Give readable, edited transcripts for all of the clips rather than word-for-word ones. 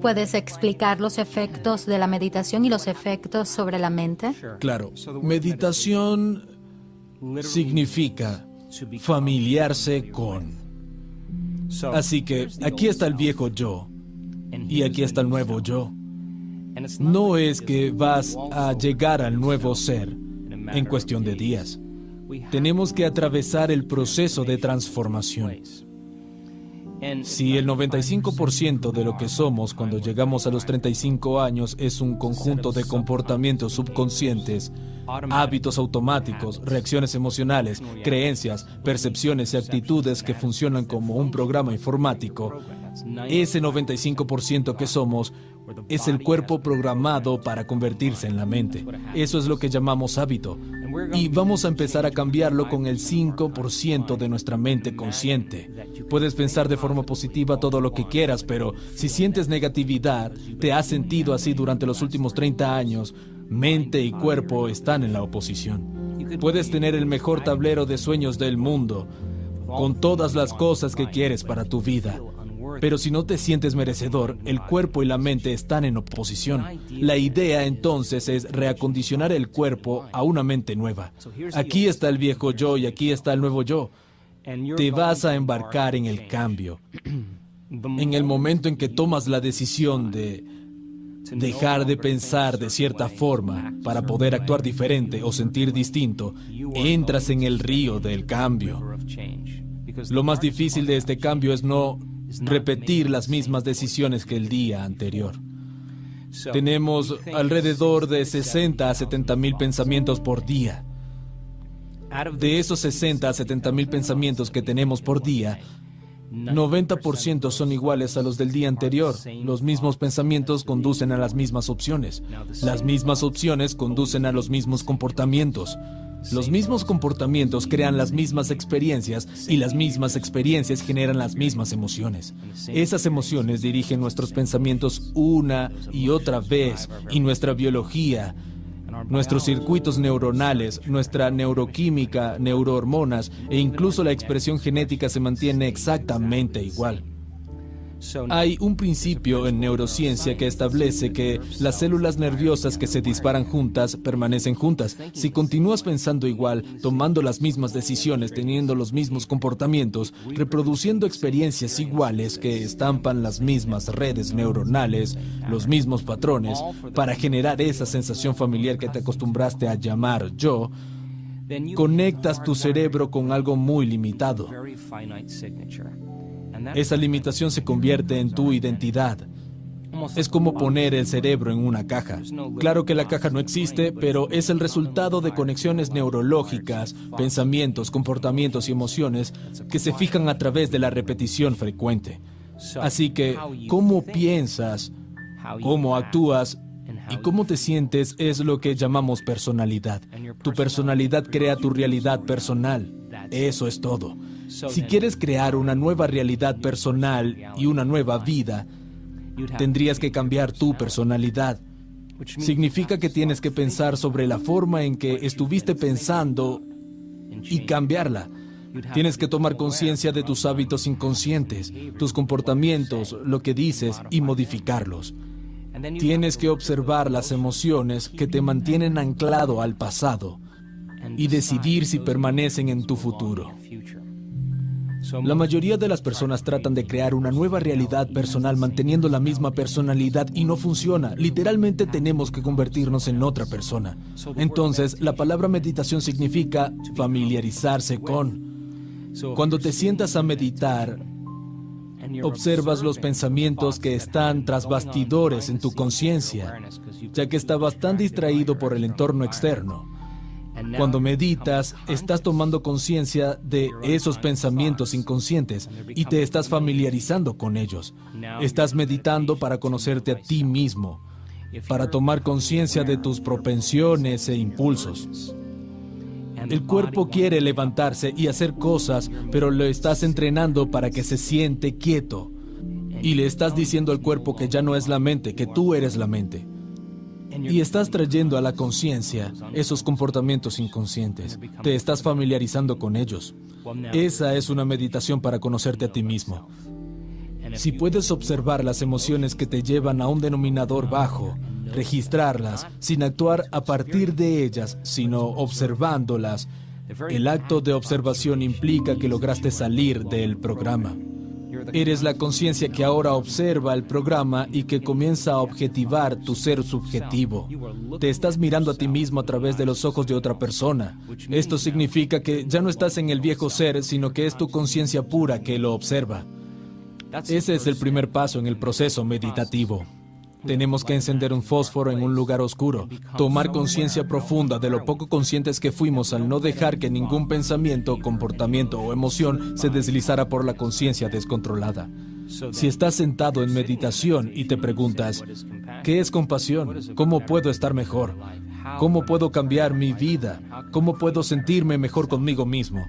¿Puedes explicar los efectos de la meditación y los efectos sobre la mente? Claro, meditación significa familiarse con. Así que aquí está el viejo yo y aquí está el nuevo yo. No es que vas a llegar al nuevo ser en cuestión de días. Tenemos que atravesar el proceso de transformación. Si el 95% de lo que somos cuando llegamos a los 35 años es un conjunto de comportamientos subconscientes, hábitos automáticos, reacciones emocionales, creencias, percepciones y actitudes que funcionan como un programa informático, ese 95% que somos es el cuerpo programado para convertirse en la mente. Eso es lo que llamamos hábito. Y vamos a empezar a cambiarlo con el 5% de nuestra mente consciente. Puedes pensar de forma positiva todo lo que quieras, pero si sientes negatividad, te has sentido así durante los últimos 30 años, mente y cuerpo están en la oposición. Puedes tener el mejor tablero de sueños del mundo, con todas las cosas que quieres para tu vida. Pero si no te sientes merecedor, el cuerpo y la mente están en oposición. La idea entonces es reacondicionar el cuerpo a una mente nueva. Aquí está el viejo yo y aquí está el nuevo yo. Te vas a embarcar en el cambio. En el momento en que tomas la decisión de dejar de pensar de cierta forma para poder actuar diferente o sentir distinto, entras en el río del cambio. Lo más difícil de este cambio es no repetir las mismas decisiones que el día anterior. Tenemos alrededor de 60 a 70 mil pensamientos por día. De esos 60 a 70 mil pensamientos que tenemos por día, 90% son iguales a los del día anterior. Los mismos pensamientos conducen a las mismas opciones. Las mismas opciones conducen a los mismos comportamientos. Los mismos comportamientos crean las mismas experiencias y las mismas experiencias generan las mismas emociones. Esas emociones dirigen nuestros pensamientos una y otra vez y nuestra biología, nuestros circuitos neuronales, nuestra neuroquímica, neurohormonas e incluso la expresión genética se mantiene exactamente igual. Hay un principio en neurociencia que establece que las células nerviosas que se disparan juntas permanecen juntas. Si continúas pensando igual, tomando las mismas decisiones, teniendo los mismos comportamientos, reproduciendo experiencias iguales que estampan las mismas redes neuronales, los mismos patrones, para generar esa sensación familiar que te acostumbraste a llamar yo, conectas tu cerebro con algo muy limitado. Esa limitación se convierte en tu identidad. Es como poner el cerebro en una caja. Claro que la caja no existe, pero es el resultado de conexiones neurológicas, pensamientos, comportamientos y emociones que se fijan a través de la repetición frecuente. Así que, cómo piensas, cómo actúas y cómo te sientes es lo que llamamos personalidad. Tu personalidad crea tu realidad personal. Eso es todo. Si quieres crear una nueva realidad personal y una nueva vida, tendrías que cambiar tu personalidad. Significa que tienes que pensar sobre la forma en que estuviste pensando y cambiarla. Tienes que tomar conciencia de tus hábitos inconscientes, tus comportamientos, lo que dices y modificarlos. Tienes que observar las emociones que te mantienen anclado al pasado y decidir si permanecen en tu futuro. La mayoría de las personas tratan de crear una nueva realidad personal manteniendo la misma personalidad y no funciona. Literalmente tenemos que convertirnos en otra persona. Entonces, la palabra meditación significa familiarizarse con. Cuando te sientas a meditar, observas los pensamientos que están tras bastidores en tu conciencia, ya que estabas tan distraído por el entorno externo. Cuando meditas, estás tomando conciencia de esos pensamientos inconscientes y te estás familiarizando con ellos. Estás meditando para conocerte a ti mismo, para tomar conciencia de tus propensiones e impulsos. El cuerpo quiere levantarse y hacer cosas, pero lo estás entrenando para que se siente quieto. Y le estás diciendo al cuerpo que ya no es la mente, que tú eres la mente. Y estás trayendo a la conciencia esos comportamientos inconscientes. Te estás familiarizando con ellos. Esa es una meditación para conocerte a ti mismo. Si puedes observar las emociones que te llevan a un denominador bajo, registrarlas sin actuar a partir de ellas, sino observándolas, el acto de observación implica que lograste salir del programa. Eres la conciencia que ahora observa el programa y que comienza a objetivar tu ser subjetivo. Te estás mirando a ti mismo a través de los ojos de otra persona. Esto significa que ya no estás en el viejo ser, sino que es tu conciencia pura que lo observa. Ese es el primer paso en el proceso meditativo. Tenemos que encender un fósforo en un lugar oscuro, tomar conciencia profunda de lo poco conscientes que fuimos al no dejar que ningún pensamiento, comportamiento o emoción se deslizara por la conciencia descontrolada. Si estás sentado en meditación y te preguntas, ¿qué es compasión? ¿Cómo puedo estar mejor? ¿Cómo puedo cambiar mi vida? ¿Cómo puedo sentirme mejor conmigo mismo?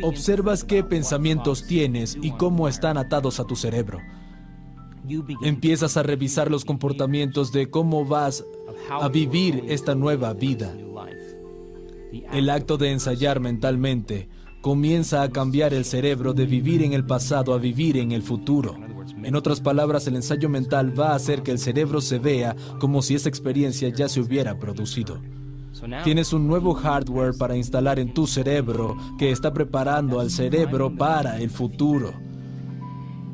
Observas qué pensamientos tienes y cómo están atados a tu cerebro. Empiezas a revisar los comportamientos de cómo vas a vivir esta nueva vida. El acto de ensayar mentalmente comienza a cambiar el cerebro de vivir en el pasado a vivir en el futuro. En otras palabras, el ensayo mental va a hacer que el cerebro se vea como si esa experiencia ya se hubiera producido. Tienes un nuevo hardware para instalar en tu cerebro que está preparando al cerebro para el futuro.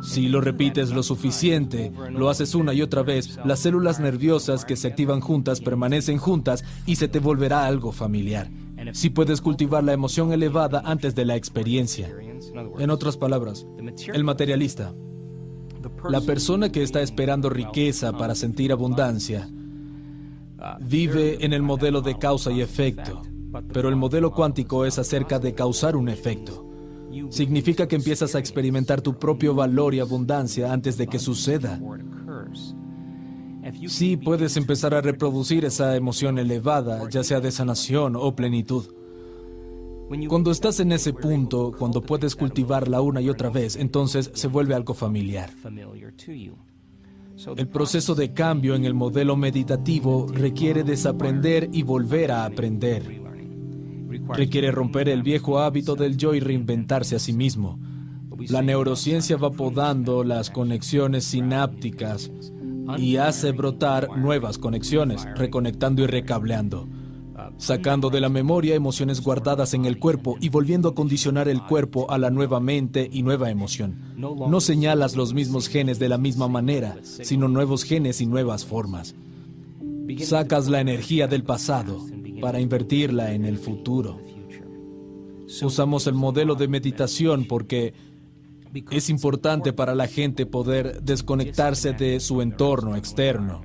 Si lo repites lo suficiente, lo haces una y otra vez, las células nerviosas que se activan juntas permanecen juntas y se te volverá algo familiar. Si puedes cultivar la emoción elevada antes de la experiencia. En otras palabras, el materialista, la persona que está esperando riqueza para sentir abundancia, vive en el modelo de causa y efecto, pero el modelo cuántico es acerca de causar un efecto. Significa que empiezas a experimentar tu propio valor y abundancia antes de que suceda. Sí, puedes empezar a reproducir esa emoción elevada, ya sea de sanación o plenitud. Cuando estás en ese punto, cuando puedes cultivarla una y otra vez, entonces se vuelve algo familiar. El proceso de cambio en el modelo meditativo requiere desaprender y volver a aprender. Requiere romper el viejo hábito del yo y reinventarse a sí mismo. La neurociencia va podando las conexiones sinápticas y hace brotar nuevas conexiones, reconectando y recableando, sacando de la memoria emociones guardadas en el cuerpo y volviendo a condicionar el cuerpo a la nueva mente y nueva emoción. No señalas los mismos genes de la misma manera, sino nuevos genes y nuevas formas. Sacas la energía del pasado para invertirla en el futuro. Usamos el modelo de meditación porque es importante para la gente poder desconectarse de su entorno externo.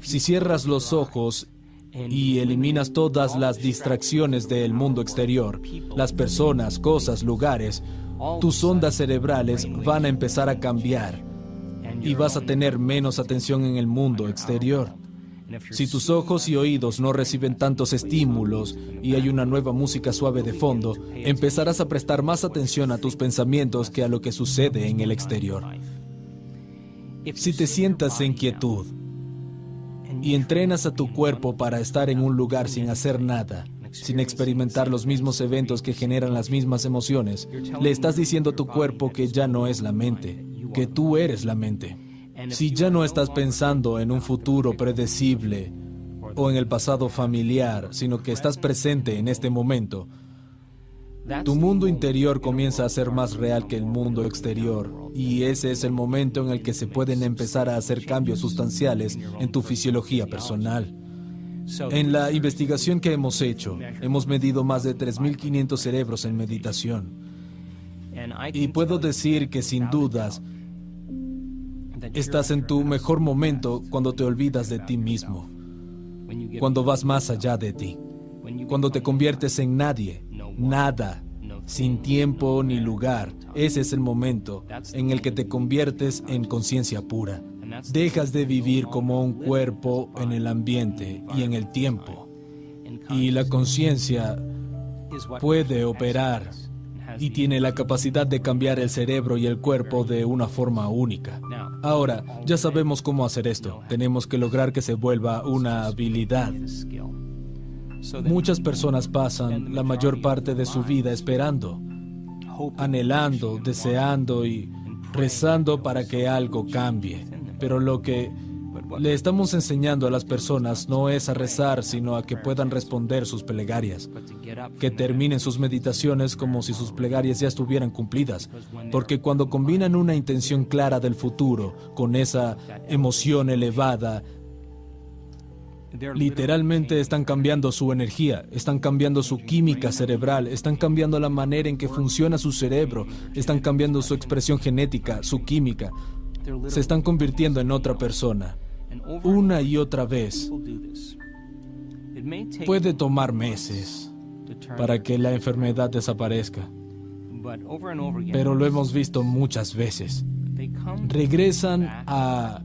Si cierras los ojos y eliminas todas las distracciones del mundo exterior, las personas, cosas, lugares, tus ondas cerebrales van a empezar a cambiar y vas a tener menos atención en el mundo exterior. Si tus ojos y oídos no reciben tantos estímulos y hay una nueva música suave de fondo, empezarás a prestar más atención a tus pensamientos que a lo que sucede en el exterior. Si te sientas en quietud y entrenas a tu cuerpo para estar en un lugar sin hacer nada, sin experimentar los mismos eventos que generan las mismas emociones, le estás diciendo a tu cuerpo que ya no es la mente, que tú eres la mente. Si ya no estás pensando en un futuro predecible o en el pasado familiar, sino que estás presente en este momento, tu mundo interior comienza a ser más real que el mundo exterior, y ese es el momento en el que se pueden empezar a hacer cambios sustanciales en tu fisiología personal. En la investigación que hemos hecho, hemos medido más de 3.500 cerebros en meditación. Y puedo decir que sin dudas, estás en tu mejor momento cuando te olvidas de ti mismo, cuando vas más allá de ti, cuando te conviertes en nadie, nada, sin tiempo ni lugar. Ese es el momento en el que te conviertes en conciencia pura. Dejas de vivir como un cuerpo en el ambiente y en el tiempo. Y la conciencia puede operar y tiene la capacidad de cambiar el cerebro y el cuerpo de una forma única. Ahora, ya sabemos cómo hacer esto. Tenemos que lograr que se vuelva una habilidad. Muchas personas pasan la mayor parte de su vida esperando, anhelando, deseando y rezando para que algo cambie. Pero lo que le estamos enseñando a las personas no es a rezar, sino a que puedan responder sus plegarias, que terminen sus meditaciones como si sus plegarias ya estuvieran cumplidas. Porque cuando combinan una intención clara del futuro con esa emoción elevada, literalmente están cambiando su energía, están cambiando su química cerebral, están cambiando la manera en que funciona su cerebro, están cambiando su expresión genética, su química. Se están convirtiendo en otra persona, una y otra vez. Puede tomar meses para que la enfermedad desaparezca, pero lo hemos visto muchas veces. Regresan a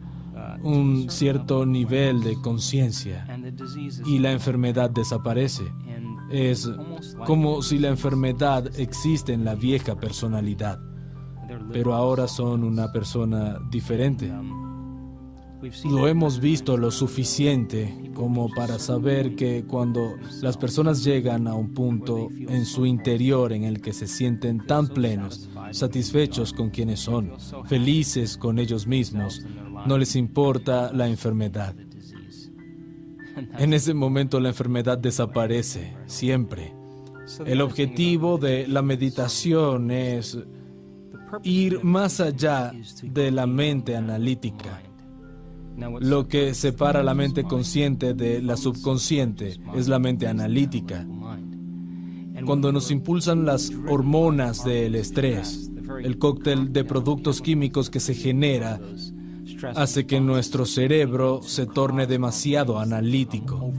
un cierto nivel de conciencia y la enfermedad desaparece. Es como si la enfermedad existe en la vieja personalidad, pero ahora son una persona diferente. Lo hemos visto lo suficiente como para saber que cuando las personas llegan a un punto en su interior en el que se sienten tan plenos, satisfechos con quienes son, felices con ellos mismos, no les importa la enfermedad. En ese momento la enfermedad desaparece, siempre. El objetivo de la meditación es ir más allá de la mente analítica. Lo que separa la mente consciente de la subconsciente es la mente analítica. Cuando nos impulsan las hormonas del estrés, el cóctel de productos químicos que se genera hace que nuestro cerebro se torne demasiado analítico.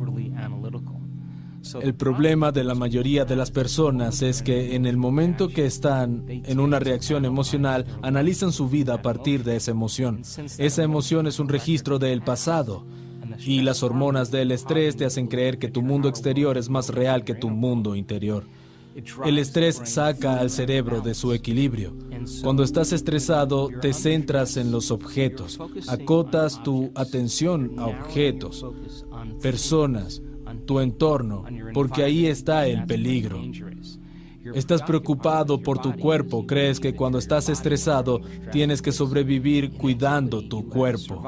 El problema de la mayoría de las personas es que en el momento que están en una reacción emocional, analizan su vida a partir de esa emoción. Esa emoción es un registro del pasado y las hormonas del estrés te hacen creer que tu mundo exterior es más real que tu mundo interior. El estrés saca al cerebro de su equilibrio. Cuando estás estresado, te centras en los objetos, acotas tu atención a objetos, personas, tu entorno, porque ahí está el peligro. Estás preocupado por tu cuerpo, crees que cuando estás estresado tienes que sobrevivir cuidando tu cuerpo.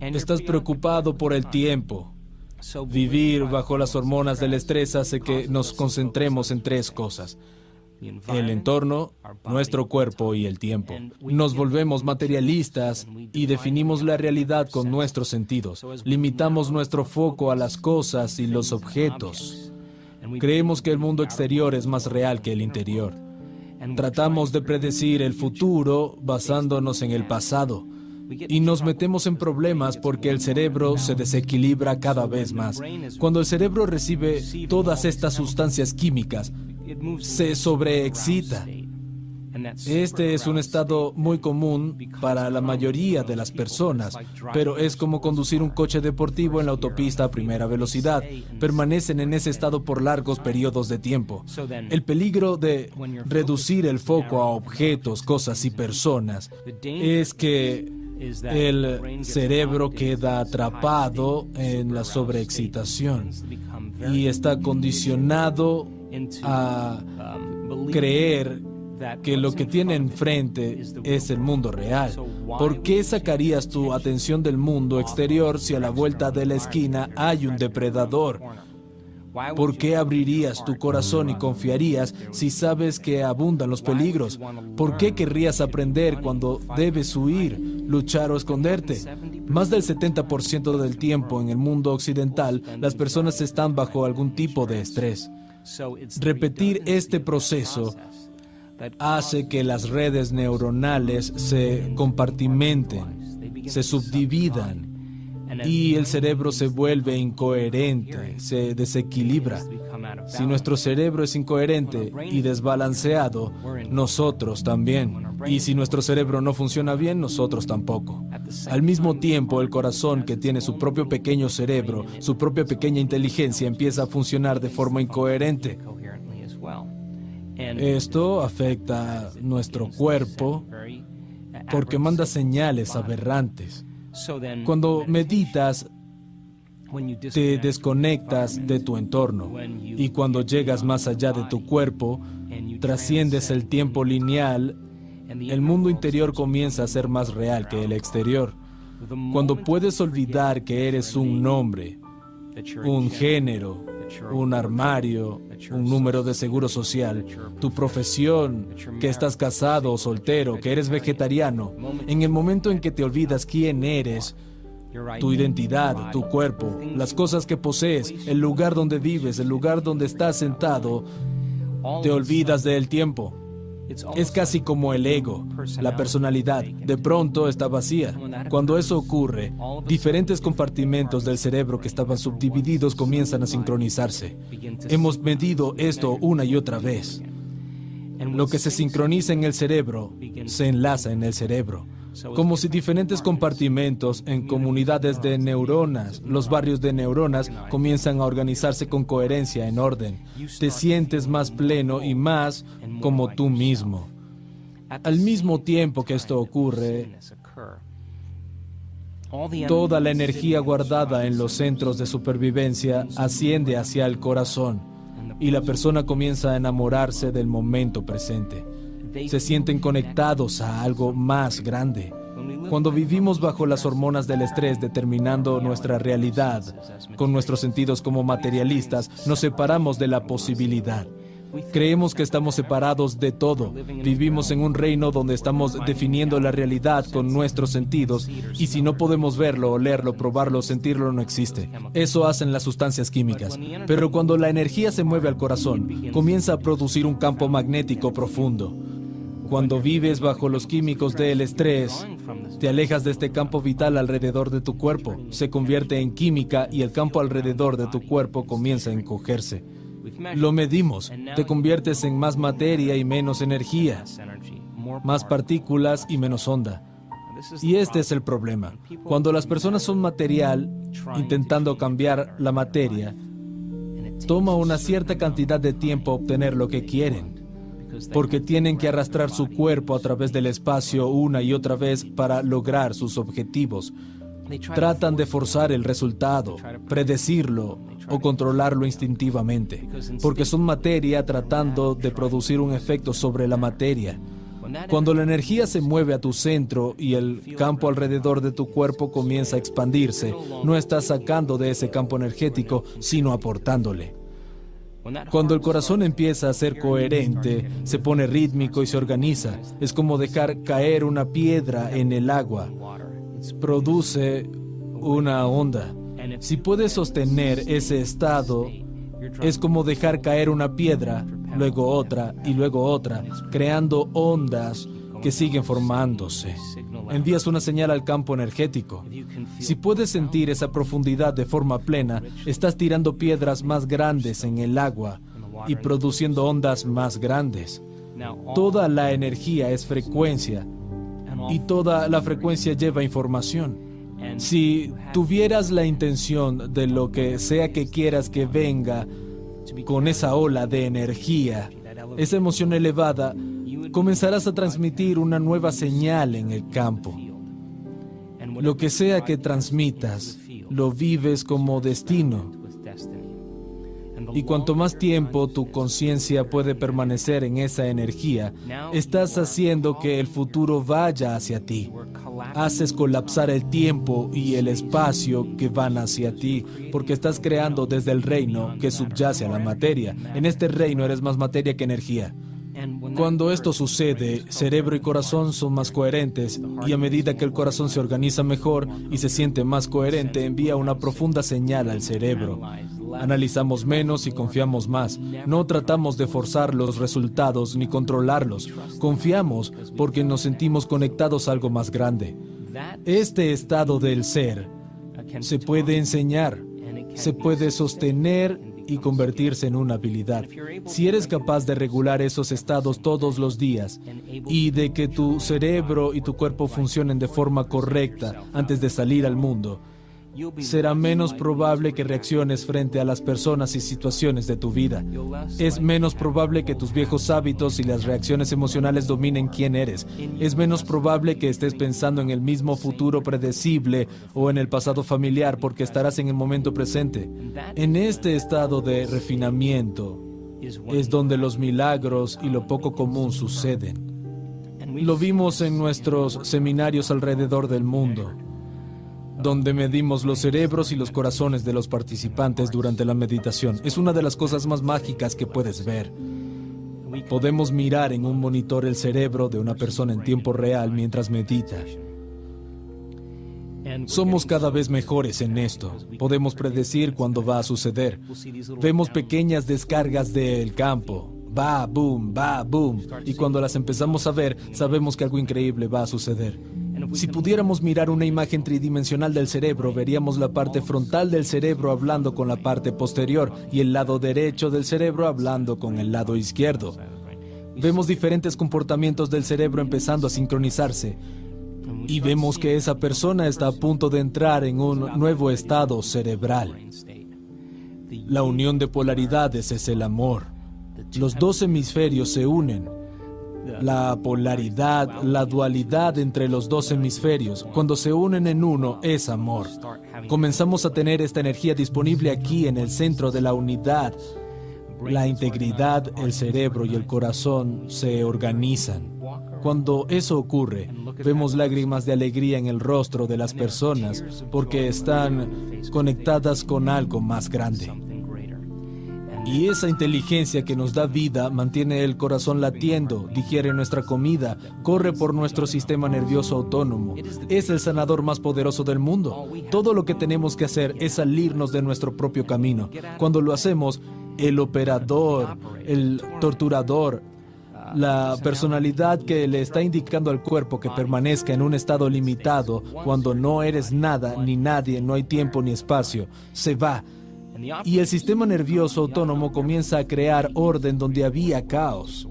Estás preocupado por el tiempo. Vivir bajo las hormonas del estrés hace que nos concentremos en tres cosas: el entorno, nuestro cuerpo y el tiempo. Nos volvemos materialistas y definimos la realidad con nuestros sentidos. Limitamos nuestro foco a las cosas y los objetos. Creemos que el mundo exterior es más real que el interior. Tratamos de predecir el futuro basándonos en el pasado. Y nos metemos en problemas porque el cerebro se desequilibra cada vez más. Cuando el cerebro recibe todas estas sustancias químicas, se sobreexcita. Este es un estado muy común para la mayoría de las personas, pero es como conducir un coche deportivo en la autopista a primera velocidad. Permanecen en ese estado por largos periodos de tiempo. El peligro de reducir el foco a objetos, cosas y personas es que el cerebro queda atrapado en la sobreexcitación y está condicionado a creer que lo que tiene enfrente es el mundo real. ¿Por qué sacarías tu atención del mundo exterior si a la vuelta de la esquina hay un depredador? ¿Por qué abrirías tu corazón y confiarías si sabes que abundan los peligros? ¿Por qué querrías aprender cuando debes huir, luchar o esconderte? Más del 70% del tiempo en el mundo occidental, las personas están bajo algún tipo de estrés. Repetir este proceso hace que las redes neuronales se compartimenten, se subdividan, y el cerebro se vuelve incoherente, se desequilibra. Si nuestro cerebro es incoherente y desbalanceado, nosotros también. Y si nuestro cerebro no funciona bien, nosotros tampoco. Al mismo tiempo, el corazón, que tiene su propio pequeño cerebro, su propia pequeña inteligencia, empieza a funcionar de forma incoherente. Esto afecta a nuestro cuerpo porque manda señales aberrantes. Cuando meditas, te desconectas de tu entorno, y cuando llegas más allá de tu cuerpo, trasciendes el tiempo lineal el mundo interior comienza a ser más real que el exterior. Cuando puedes olvidar que eres un nombre, un género, un armario, un número de seguro social, tu profesión, que estás casado o soltero, que eres vegetariano, en el momento en que te olvidas quién eres, tu identidad, tu cuerpo, las cosas que posees, el lugar donde vives, el lugar donde estás sentado, te olvidas del tiempo. Es casi como el ego, la personalidad, de pronto está vacía. Cuando eso ocurre, diferentes compartimentos del cerebro que estaban subdivididos comienzan a sincronizarse. Hemos medido esto una y otra vez. Lo que se sincroniza en el cerebro, se enlaza en el cerebro. Como si diferentes compartimentos en comunidades de neuronas, los barrios de neuronas, comienzan a organizarse con coherencia, en orden. Te sientes más pleno y más como tú mismo. Al mismo tiempo que esto ocurre, toda la energía guardada en los centros de supervivencia asciende hacia el corazón y la persona comienza a enamorarse del momento presente. Se sienten conectados a algo más grande. Cuando vivimos bajo las hormonas del estrés determinando nuestra realidad, con nuestros sentidos como materialistas, nos separamos de la posibilidad. Creemos que estamos separados de todo. Vivimos en un reino donde estamos definiendo la realidad con nuestros sentidos y si no podemos verlo, olerlo, probarlo, sentirlo, no existe. Eso hacen las sustancias químicas. Pero cuando la energía se mueve al corazón, comienza a producir un campo magnético profundo. Cuando vives bajo los químicos del estrés, te alejas de este campo vital alrededor de tu cuerpo. Se convierte en química y el campo alrededor de tu cuerpo comienza a encogerse. Lo medimos. Te conviertes en más materia y menos energía, más partículas y menos onda. Y este es el problema. Cuando las personas son material, intentando cambiar la materia, toma una cierta cantidad de tiempo obtener lo que quieren, porque tienen que arrastrar su cuerpo a través del espacio una y otra vez para lograr sus objetivos. Tratan de forzar el resultado, predecirlo o controlarlo instintivamente, porque son materia tratando de producir un efecto sobre la materia. Cuando la energía se mueve a tu centro y el campo alrededor de tu cuerpo comienza a expandirse, no estás sacando de ese campo energético, sino aportándole. Cuando el corazón empieza a ser coherente, se pone rítmico y se organiza. Es como dejar caer una piedra en el agua. Produce una onda. Si puedes sostener ese estado, es como dejar caer una piedra, luego otra y luego otra, creando ondas que siguen formándose. Envías una señal al campo energético. Si puedes sentir esa profundidad de forma plena, estás tirando piedras más grandes en el agua y produciendo ondas más grandes. Toda la energía es frecuencia y toda la frecuencia lleva información. Si tuvieras la intención de lo que sea que quieras que venga con esa ola de energía, esa emoción elevada, comenzarás a transmitir una nueva señal en el campo. Lo que sea que transmitas, lo vives como destino. Y cuanto más tiempo tu conciencia puede permanecer en esa energía, estás haciendo que el futuro vaya hacia ti. Haces colapsar el tiempo y el espacio que van hacia ti, porque estás creando desde el reino que subyace a la materia. En este reino eres más materia que energía. Cuando esto sucede, cerebro y corazón son más coherentes, y a medida que el corazón se organiza mejor y se siente más coherente, envía una profunda señal al cerebro. Analizamos menos y confiamos más. No tratamos de forzar los resultados ni controlarlos. Confiamos porque nos sentimos conectados a algo más grande. Este estado del ser se puede enseñar, se puede sostener y convertirse en una habilidad. Si eres capaz de regular esos estados todos los días y de que tu cerebro y tu cuerpo funcionen de forma correcta antes de salir al mundo, será menos probable que reacciones frente a las personas y situaciones de tu vida. Es menos probable que tus viejos hábitos y las reacciones emocionales dominen quién eres. Es menos probable que estés pensando en el mismo futuro predecible o en el pasado familiar porque estarás en el momento presente. En este estado de refinamiento es donde los milagros y lo poco común suceden. Lo vimos en nuestros seminarios alrededor del mundo, donde medimos los cerebros y los corazones de los participantes durante la meditación. Es una de las cosas más mágicas que puedes ver. Podemos mirar en un monitor el cerebro de una persona en tiempo real mientras medita. Somos cada vez mejores en esto. Podemos predecir cuándo va a suceder. Vemos pequeñas descargas del campo. Va, boom, va, boom. Y cuando las empezamos a ver, sabemos que algo increíble va a suceder. Si pudiéramos mirar una imagen tridimensional del cerebro, veríamos la parte frontal del cerebro hablando con la parte posterior y el lado derecho del cerebro hablando con el lado izquierdo. Vemos diferentes comportamientos del cerebro empezando a sincronizarse. Y vemos que esa persona está a punto de entrar en un nuevo estado cerebral. La unión de polaridades es el amor. Los dos hemisferios se unen. La polaridad, la dualidad entre los dos hemisferios, cuando se unen en uno, es amor. Comenzamos a tener esta energía disponible aquí en el centro de la unidad. La integridad, el cerebro y el corazón se organizan. Cuando eso ocurre, vemos lágrimas de alegría en el rostro de las personas porque están conectadas con algo más grande. Y esa inteligencia que nos da vida mantiene el corazón latiendo, digiere nuestra comida, corre por nuestro sistema nervioso autónomo. Es el sanador más poderoso del mundo. Todo lo que tenemos que hacer es salirnos de nuestro propio camino. Cuando lo hacemos, el operador, el torturador, la personalidad que le está indicando al cuerpo que permanezca en un estado limitado, cuando no eres nada ni nadie, no hay tiempo ni espacio, se va. Y el sistema nervioso autónomo comienza a crear orden donde había caos.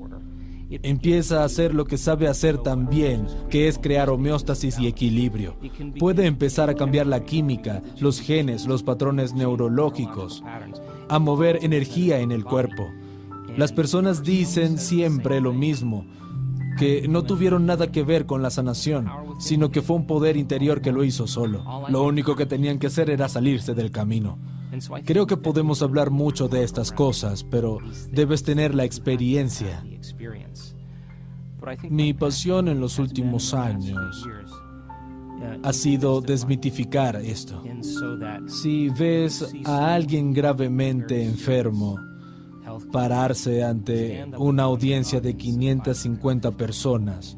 Empieza a hacer lo que sabe hacer tan bien, que es crear homeostasis y equilibrio. Puede empezar a cambiar la química, los genes, los patrones neurológicos, a mover energía en el cuerpo. Las personas dicen siempre lo mismo, que no tuvieron nada que ver con la sanación, sino que fue un poder interior que lo hizo solo. Lo único que tenían que hacer era salirse del camino. Creo que podemos hablar mucho de estas cosas, pero debes tener la experiencia. Mi pasión en los últimos años ha sido desmitificar esto. Si ves a alguien gravemente enfermo pararse ante una audiencia de 550 personas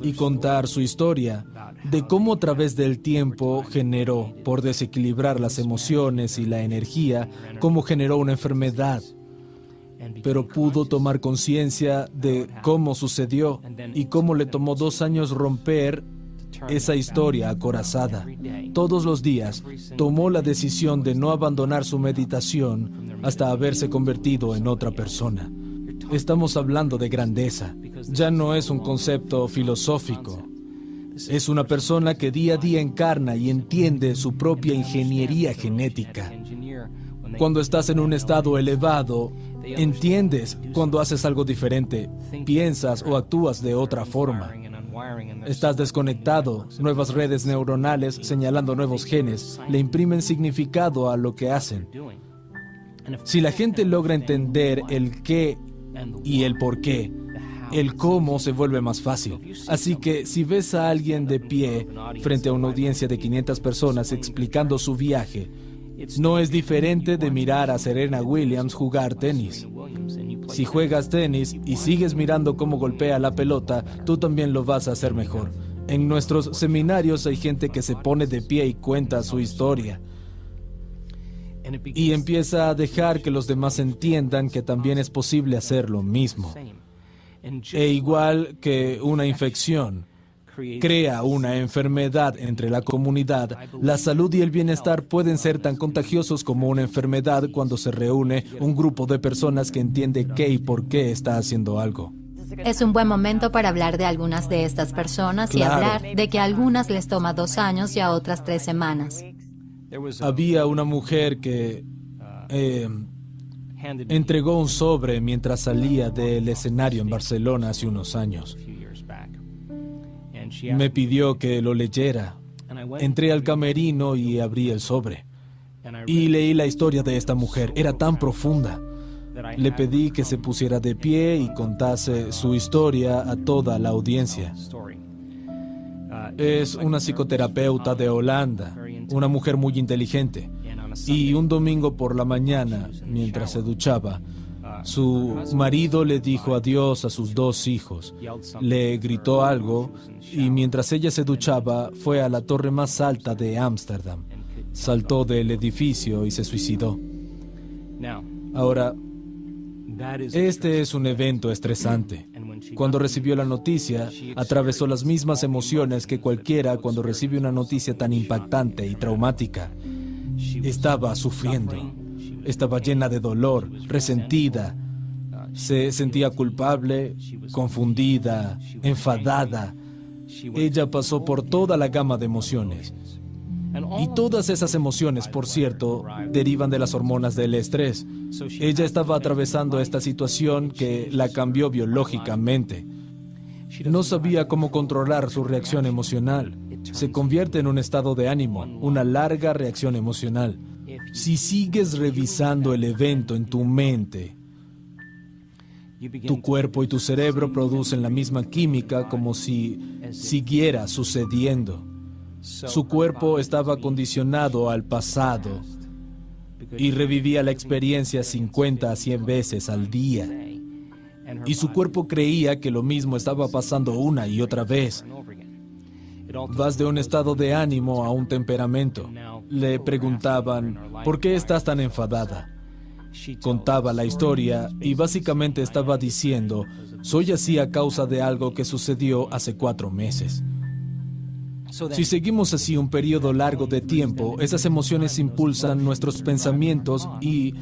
y contar su historia de cómo a través del tiempo generó, por desequilibrar las emociones y la energía, cómo generó una enfermedad, pero pudo tomar conciencia de cómo sucedió y cómo le tomó 2 años romper esa historia acorazada. Todos los días tomó la decisión de no abandonar su meditación hasta haberse convertido en otra persona. Estamos hablando de grandeza. Ya no es un concepto filosófico. Es una persona que día a día encarna y entiende su propia ingeniería genética. Cuando estás en un estado elevado, entiendes cuando haces algo diferente, piensas o actúas de otra forma. Estás desconectado, nuevas redes neuronales señalando nuevos genes, le imprimen significado a lo que hacen. Si la gente logra entender el qué y el por qué, el cómo se vuelve más fácil. Así que si ves a alguien de pie frente a una audiencia de 500 personas explicando su viaje, no es diferente de mirar a Serena Williams jugar tenis. Si juegas tenis y sigues mirando cómo golpea la pelota, tú también lo vas a hacer mejor. En nuestros seminarios hay gente que se pone de pie y cuenta su historia. Y empieza a dejar que los demás entiendan que también es posible hacer lo mismo. E igual que una infección crea una enfermedad entre la comunidad, la salud y el bienestar pueden ser tan contagiosos como una enfermedad cuando se reúne un grupo de personas que entiende qué y por qué está haciendo algo. Es un buen momento para hablar de algunas de estas personas y hablar de que a algunas les toma 2 años y a otras 3 semanas. Había una mujer que entregó un sobre mientras salía del escenario en Barcelona hace unos años. Me pidió que lo leyera. Entré al camerino y abrí el sobre. Y leí la historia de esta mujer. Era tan profunda. Le pedí que se pusiera de pie y contase su historia a toda la audiencia. Es una psicoterapeuta de Holanda, una mujer muy inteligente. Y un domingo por la mañana, mientras se duchaba, su marido le dijo adiós a sus 2 hijos. Le gritó algo y mientras ella se duchaba, fue a la torre más alta de Ámsterdam. Saltó del edificio y se suicidó. Ahora, este es un evento estresante. Cuando recibió la noticia, atravesó las mismas emociones que cualquiera cuando recibe una noticia tan impactante y traumática. Estaba sufriendo, estaba llena de dolor, resentida, se sentía culpable, confundida, enfadada. Ella pasó por toda la gama de emociones. Y todas esas emociones, por cierto, derivan de las hormonas del estrés. Ella estaba atravesando esta situación que la cambió biológicamente. No sabía cómo controlar su reacción emocional. Se convierte en un estado de ánimo, una larga reacción emocional. Si sigues revisando el evento en tu mente, tu cuerpo y tu cerebro producen la misma química como si siguiera sucediendo. Su cuerpo estaba condicionado al pasado y revivía la experiencia 50 a 100 veces al día. Y su cuerpo creía que lo mismo estaba pasando una y otra vez. Vas de un estado de ánimo a un temperamento. Le preguntaban, ¿por qué estás tan enfadada? Contaba la historia y básicamente estaba diciendo, soy así a causa de algo que sucedió hace 4 meses. Si seguimos así un periodo largo de tiempo, esas emociones impulsan nuestros pensamientos y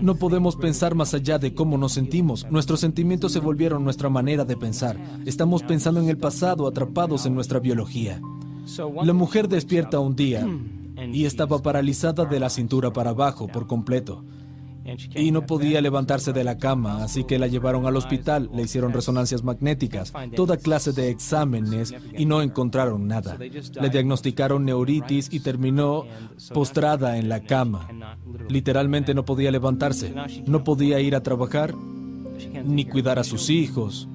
no podemos pensar más allá de cómo nos sentimos. Nuestros sentimientos se volvieron nuestra manera de pensar. Estamos pensando en el pasado, atrapados en nuestra biología. La mujer despierta un día y estaba paralizada de la cintura para abajo por completo. Y no podía levantarse de la cama, así que la llevaron al hospital, le hicieron resonancias magnéticas, toda clase de exámenes y no encontraron nada. Le diagnosticaron neuritis y terminó postrada en la cama. Literalmente no podía levantarse, no podía ir a trabajar ni cuidar a sus hijos.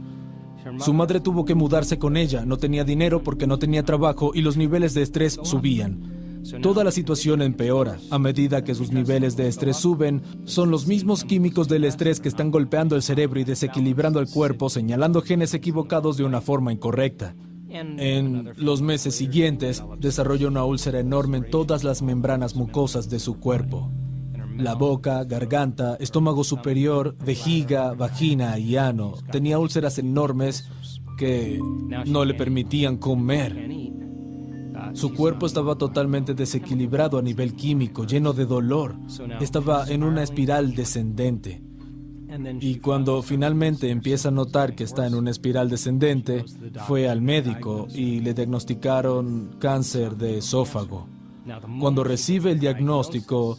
Su madre tuvo que mudarse con ella, no tenía dinero porque no tenía trabajo y los niveles de estrés subían. Toda la situación empeora. A medida que sus niveles de estrés suben, son los mismos químicos del estrés que están golpeando el cerebro y desequilibrando el cuerpo, señalando genes equivocados de una forma incorrecta. En los meses siguientes, desarrolló una úlcera enorme en todas las membranas mucosas de su cuerpo. La boca, garganta, estómago superior, vejiga, vagina y ano. Tenía úlceras enormes que no le permitían comer. Su cuerpo estaba totalmente desequilibrado a nivel químico, lleno de dolor. Estaba en una espiral descendente. Y cuando finalmente empieza a notar que está en una espiral descendente, fue al médico y le diagnosticaron cáncer de esófago. Cuando recibe el diagnóstico,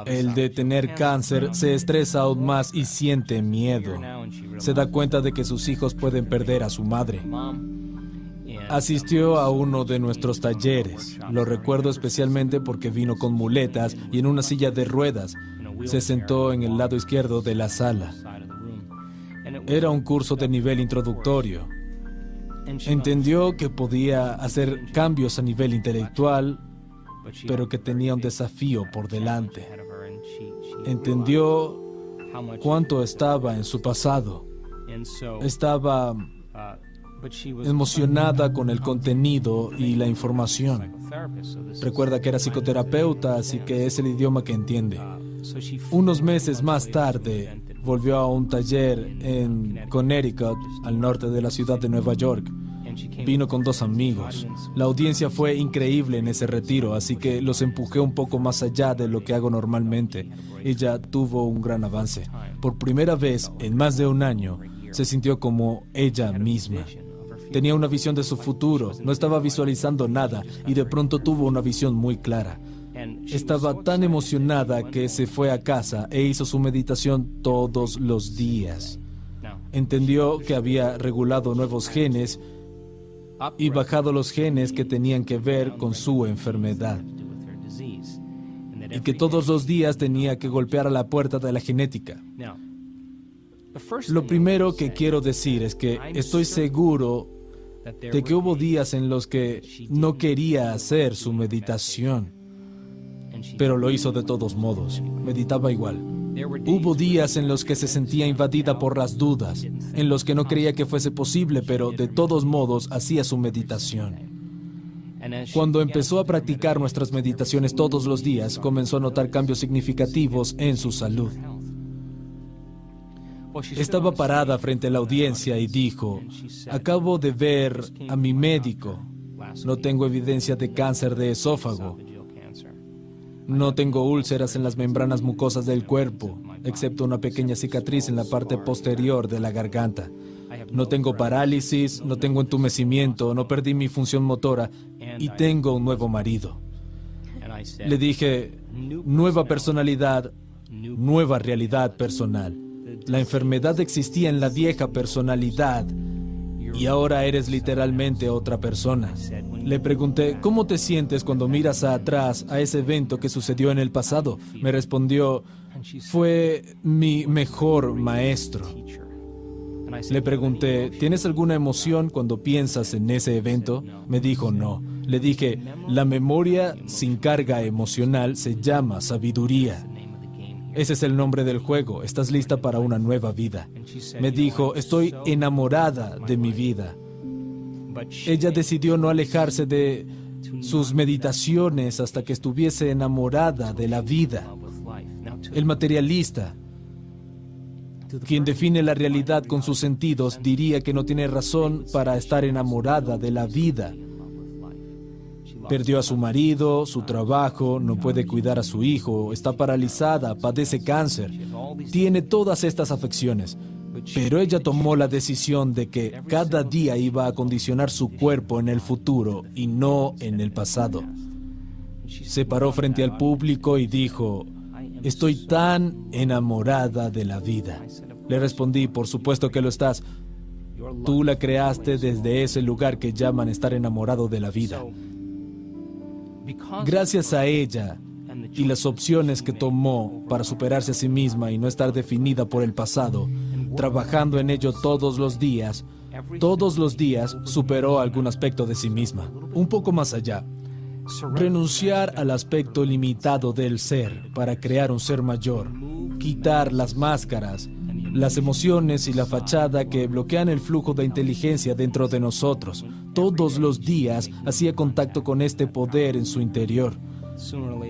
el de tener cáncer, se estresa aún más y siente miedo. Se da cuenta de que sus hijos pueden perder a su madre. Asistió a uno de nuestros talleres. Lo recuerdo especialmente porque vino con muletas y en una silla de ruedas. Se sentó en el lado izquierdo de la sala. Era un curso de nivel introductorio. Entendió que podía hacer cambios a nivel intelectual, pero que tenía un desafío por delante. Entendió cuánto estaba en su pasado. Estaba emocionada con el contenido y la información. Recuerda que era psicoterapeuta, así que es el idioma que entiende. Unos meses más tarde, volvió a un taller en Connecticut, al norte de la ciudad de Nueva York. Vino con 2 amigos. La audiencia fue increíble en ese retiro, así que los empujé un poco más allá de lo que hago normalmente. Ella tuvo un gran avance. Por primera vez en más de un año, se sintió como ella misma. Tenía una visión de su futuro, no estaba visualizando nada y de pronto tuvo una visión muy clara. Estaba tan emocionada que se fue a casa e hizo su meditación todos los días. Entendió que había regulado nuevos genes y bajado los genes que tenían que ver con su enfermedad. y que todos los días tenía que golpear a la puerta de la genética. Lo primero que quiero decir es que estoy seguro de que hubo días en los que no quería hacer su meditación, pero lo hizo de todos modos. Meditaba igual. Hubo días en los que se sentía invadida por las dudas, en los que no creía que fuese posible, pero de todos modos hacía su meditación. Cuando empezó a practicar nuestras meditaciones todos los días, comenzó a notar cambios significativos en su salud. Estaba parada frente a la audiencia y dijo: acabo de ver a mi médico. No tengo evidencia de cáncer de esófago. No tengo úlceras en las membranas mucosas del cuerpo, excepto una pequeña cicatriz en la parte posterior de la garganta. No tengo parálisis, no tengo entumecimiento, no perdí mi función motora y tengo un nuevo marido. Le dije: nueva personalidad, nueva realidad personal. La enfermedad existía en la vieja personalidad y ahora eres literalmente otra persona. Le pregunté: ¿cómo te sientes cuando miras atrás a ese evento que sucedió en el pasado? Me respondió: fue mi mejor maestro. Le pregunté: ¿tienes alguna emoción cuando piensas en ese evento? Me dijo: no. Le dije: la memoria sin carga emocional se llama sabiduría. Ese es el nombre del juego. Estás lista para una nueva vida. Me dijo: estoy enamorada de mi vida. Ella decidió no alejarse de sus meditaciones hasta que estuviese enamorada de la vida. El materialista, quien define la realidad con sus sentidos, diría que no tiene razón para estar enamorada de la vida. Perdió a su marido, su trabajo, no puede cuidar a su hijo, está paralizada, padece cáncer, tiene todas estas afecciones. Pero ella tomó la decisión de que cada día iba a acondicionar su cuerpo en el futuro y no en el pasado. Se paró frente al público y dijo: estoy tan enamorada de la vida. Le respondí: por supuesto que lo estás. Tú la creaste desde ese lugar que llaman estar enamorado de la vida. Gracias a ella y las opciones que tomó para superarse a sí misma y no estar definida por el pasado, trabajando en ello todos los días superó algún aspecto de sí misma. Un poco más allá, renunciar al aspecto limitado del ser para crear un ser mayor, quitar las máscaras, las emociones y la fachada que bloquean el flujo de inteligencia dentro de nosotros. Todos los días hacía contacto con este poder en su interior.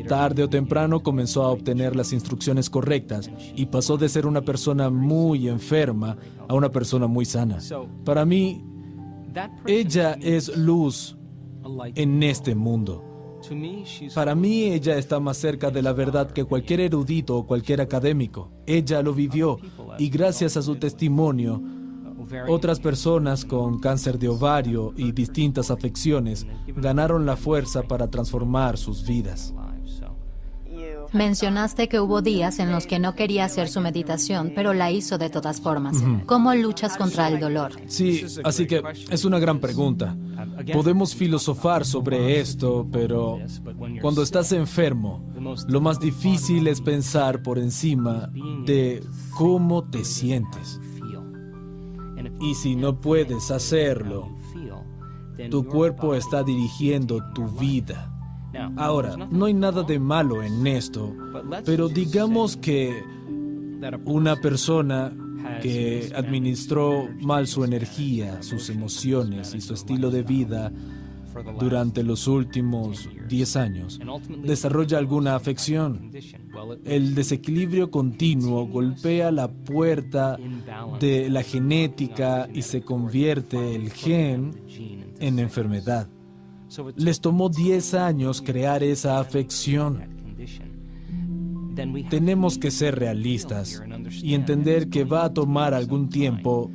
Tarde o temprano comenzó a obtener las instrucciones correctas y pasó de ser una persona muy enferma a una persona muy sana. Para mí, ella es luz en este mundo. Para mí, ella está más cerca de la verdad que cualquier erudito o cualquier académico. Ella lo vivió y gracias a su testimonio, otras personas con cáncer de ovario y distintas afecciones ganaron la fuerza para transformar sus vidas. Mencionaste que hubo días en los que no quería hacer su meditación, pero la hizo de todas formas. ¿Cómo luchas contra el dolor? Sí, así que es una gran pregunta. Podemos filosofar sobre esto, pero cuando estás enfermo, lo más difícil es pensar por encima de cómo te sientes. Y si no puedes hacerlo, tu cuerpo está dirigiendo tu vida. Ahora, no hay nada de malo en esto, pero digamos que una persona que administró mal su energía, sus emociones y su estilo de vida durante los últimos 10 años, desarrolla alguna afección. El desequilibrio continuo golpea la puerta de la genética y se convierte el gen en enfermedad. Les tomó 10 años crear esa afección. Tenemos que ser realistas y entender que va a tomar algún tiempo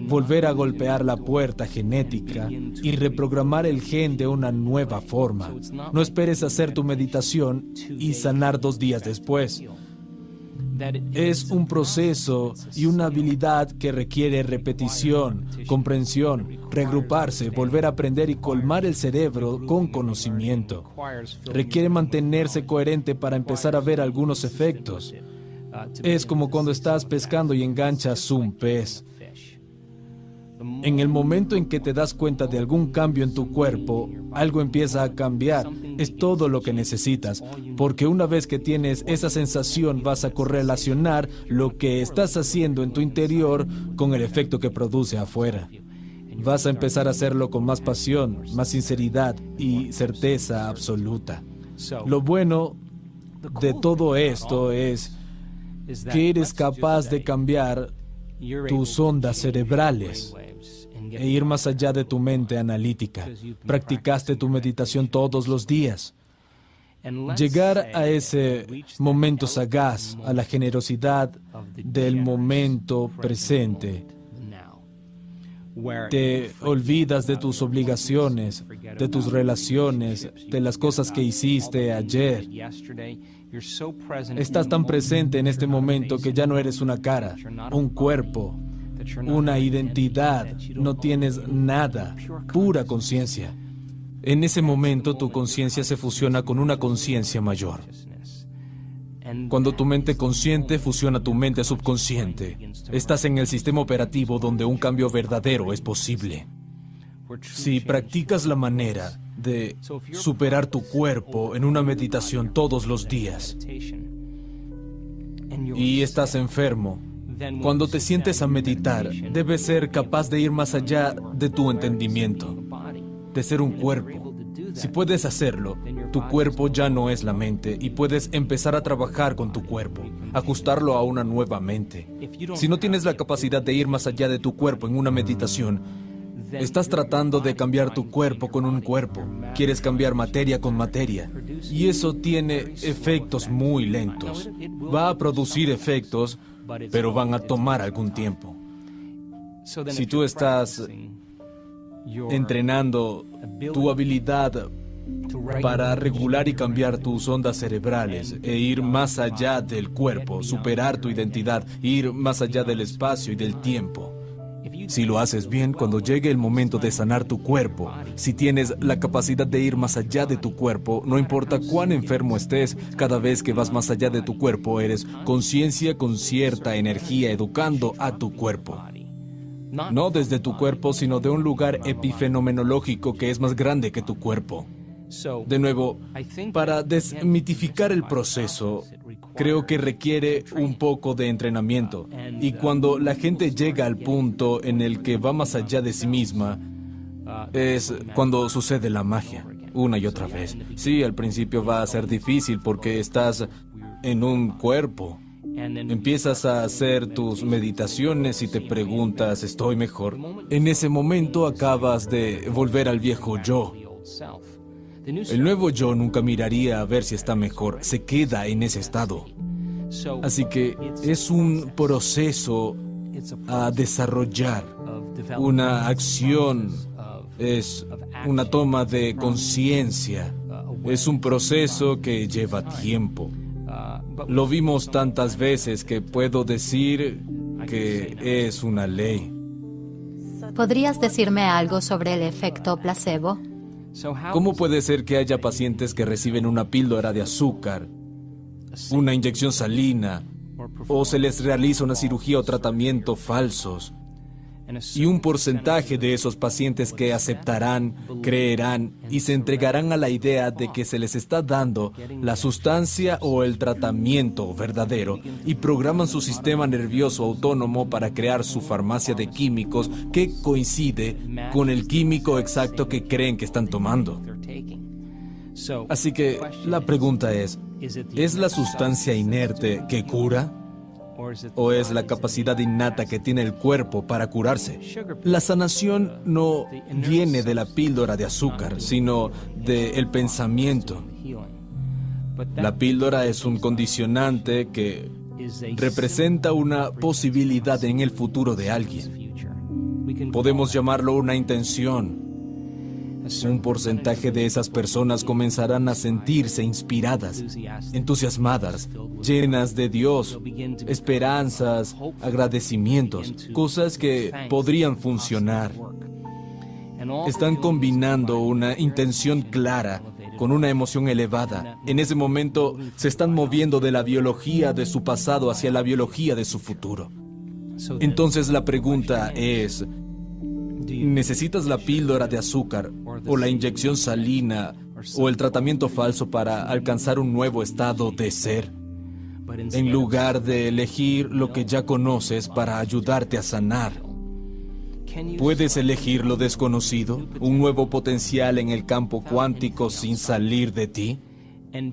volver a golpear la puerta genética y reprogramar el gen de una nueva forma. No esperes hacer tu meditación y sanar 2 días después. Es un proceso y una habilidad que requiere repetición, comprensión, reagruparse, volver a aprender y colmar el cerebro con conocimiento. Requiere mantenerse coherente para empezar a ver algunos efectos. Es como cuando estás pescando y enganchas un pez. En el momento en que te das cuenta de algún cambio en tu cuerpo, algo empieza a cambiar. Es todo lo que necesitas, porque una vez que tienes esa sensación vas a correlacionar lo que estás haciendo en tu interior con el efecto que produce afuera. Vas a empezar a hacerlo con más pasión, más sinceridad y certeza absoluta. Lo bueno de todo esto es que eres capaz de cambiar tus ondas cerebrales e ir más allá de tu mente analítica. Practicaste tu meditación todos los días. Llegar a ese momento sagaz, a la generosidad del momento presente. Te olvidas de tus obligaciones, de tus relaciones, de las cosas que hiciste ayer. Estás tan presente en este momento que ya no eres una cara, un cuerpo, una identidad, no tienes nada, pura conciencia. En ese momento tu conciencia se fusiona con una conciencia mayor. Cuando tu mente consciente fusiona tu mente subconsciente, estás en el sistema operativo donde un cambio verdadero es posible. Si practicas la manera de superar tu cuerpo en una meditación todos los días y estás enfermo, cuando te sientes a meditar, debes ser capaz de ir más allá de tu entendimiento, de ser un cuerpo. Si puedes hacerlo, tu cuerpo ya no es la mente y puedes empezar a trabajar con tu cuerpo, ajustarlo a una nueva mente. Si no tienes la capacidad de ir más allá de tu cuerpo en una meditación, estás tratando de cambiar tu cuerpo con un cuerpo. Quieres cambiar materia con materia. Y eso tiene efectos muy lentos. Va a producir efectos, pero van a tomar algún tiempo. Si tú estás entrenando tu habilidad para regular y cambiar tus ondas cerebrales e ir más allá del cuerpo, superar tu identidad, ir más allá del espacio y del tiempo. Si lo haces bien, cuando llegue el momento de sanar tu cuerpo, si tienes la capacidad de ir más allá de tu cuerpo, no importa cuán enfermo estés, cada vez que vas más allá de tu cuerpo, eres conciencia con cierta energía educando a tu cuerpo. No desde tu cuerpo, sino de un lugar epifenomenológico que es más grande que tu cuerpo. De nuevo, para desmitificar el proceso, creo que requiere un poco de entrenamiento. Y cuando la gente llega al punto en el que va más allá de sí misma, es cuando sucede la magia, una y otra vez. Sí, al principio va a ser difícil porque estás en un cuerpo. Empiezas a hacer tus meditaciones y te preguntas, ¿estoy mejor? En ese momento acabas de volver al viejo yo. El nuevo yo nunca miraría a ver si está mejor, se queda en ese estado. Así que es un proceso a desarrollar, una acción, es una toma de conciencia, es un proceso que lleva tiempo. Lo vimos tantas veces que puedo decir que es una ley. ¿Podrías decirme algo sobre el efecto placebo? ¿Cómo puede ser que haya pacientes que reciben una píldora de azúcar, una inyección salina, o se les realiza una cirugía o tratamiento falsos, y un porcentaje de esos pacientes que aceptarán, creerán y se entregarán a la idea de que se les está dando la sustancia o el tratamiento verdadero y programan su sistema nervioso autónomo para crear su farmacia de químicos que coincide con el químico exacto que creen que están tomando? Así que la pregunta ¿es la sustancia inerte que cura? ¿O es la capacidad innata que tiene el cuerpo para curarse? La sanación no viene de la píldora de azúcar, sino del pensamiento. La píldora es un condicionante que representa una posibilidad en el futuro de alguien. Podemos llamarlo una intención. Un porcentaje de esas personas comenzarán a sentirse inspiradas, entusiasmadas, llenas de Dios, esperanzas, agradecimientos, cosas que podrían funcionar. Están combinando una intención clara con una emoción elevada. En ese momento se están moviendo de la biología de su pasado hacia la biología de su futuro. Entonces la pregunta es, ¿necesitas la píldora de azúcar o la inyección salina o el tratamiento falso para alcanzar un nuevo estado de ser, en lugar de elegir lo que ya conoces para ayudarte a sanar? ¿Puedes elegir lo desconocido, un nuevo potencial en el campo cuántico sin salir de ti?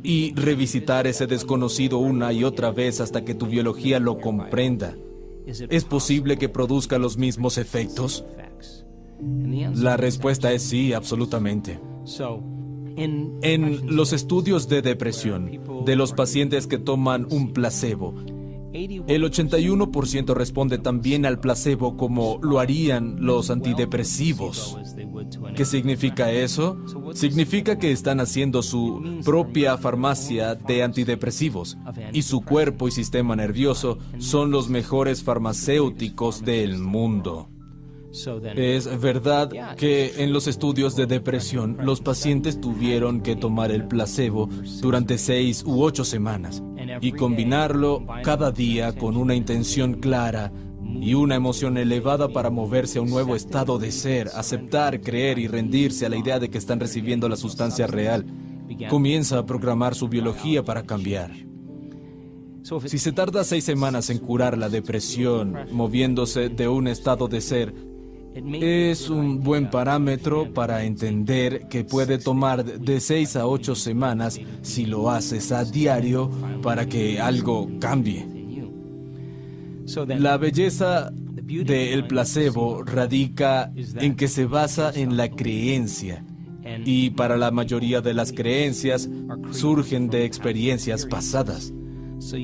Y revisitar ese desconocido una y otra vez hasta que tu biología lo comprenda. ¿Es posible que produzca los mismos efectos? La respuesta es sí, absolutamente. En los estudios de depresión de los pacientes que toman un placebo, el 81% responde también al placebo como lo harían los antidepresivos. ¿Qué significa eso? Significa que están haciendo su propia farmacia de antidepresivos y su cuerpo y sistema nervioso son los mejores farmacéuticos del mundo. Es verdad que en los estudios de depresión los pacientes tuvieron que tomar el placebo durante 6 u 8 semanas y combinarlo cada día con una intención clara y una emoción elevada para moverse a un nuevo estado de ser, aceptar, creer y rendirse a la idea de que están recibiendo la sustancia real. Comienza a programar su biología para cambiar. Si se tarda 6 semanas en curar la depresión, moviéndose de un estado de ser, es un buen parámetro para entender que puede tomar de 6 a 8 semanas si lo haces a diario para que algo cambie. La belleza del placebo radica en que se basa en la creencia. Y para la mayoría de las creencias surgen de experiencias pasadas.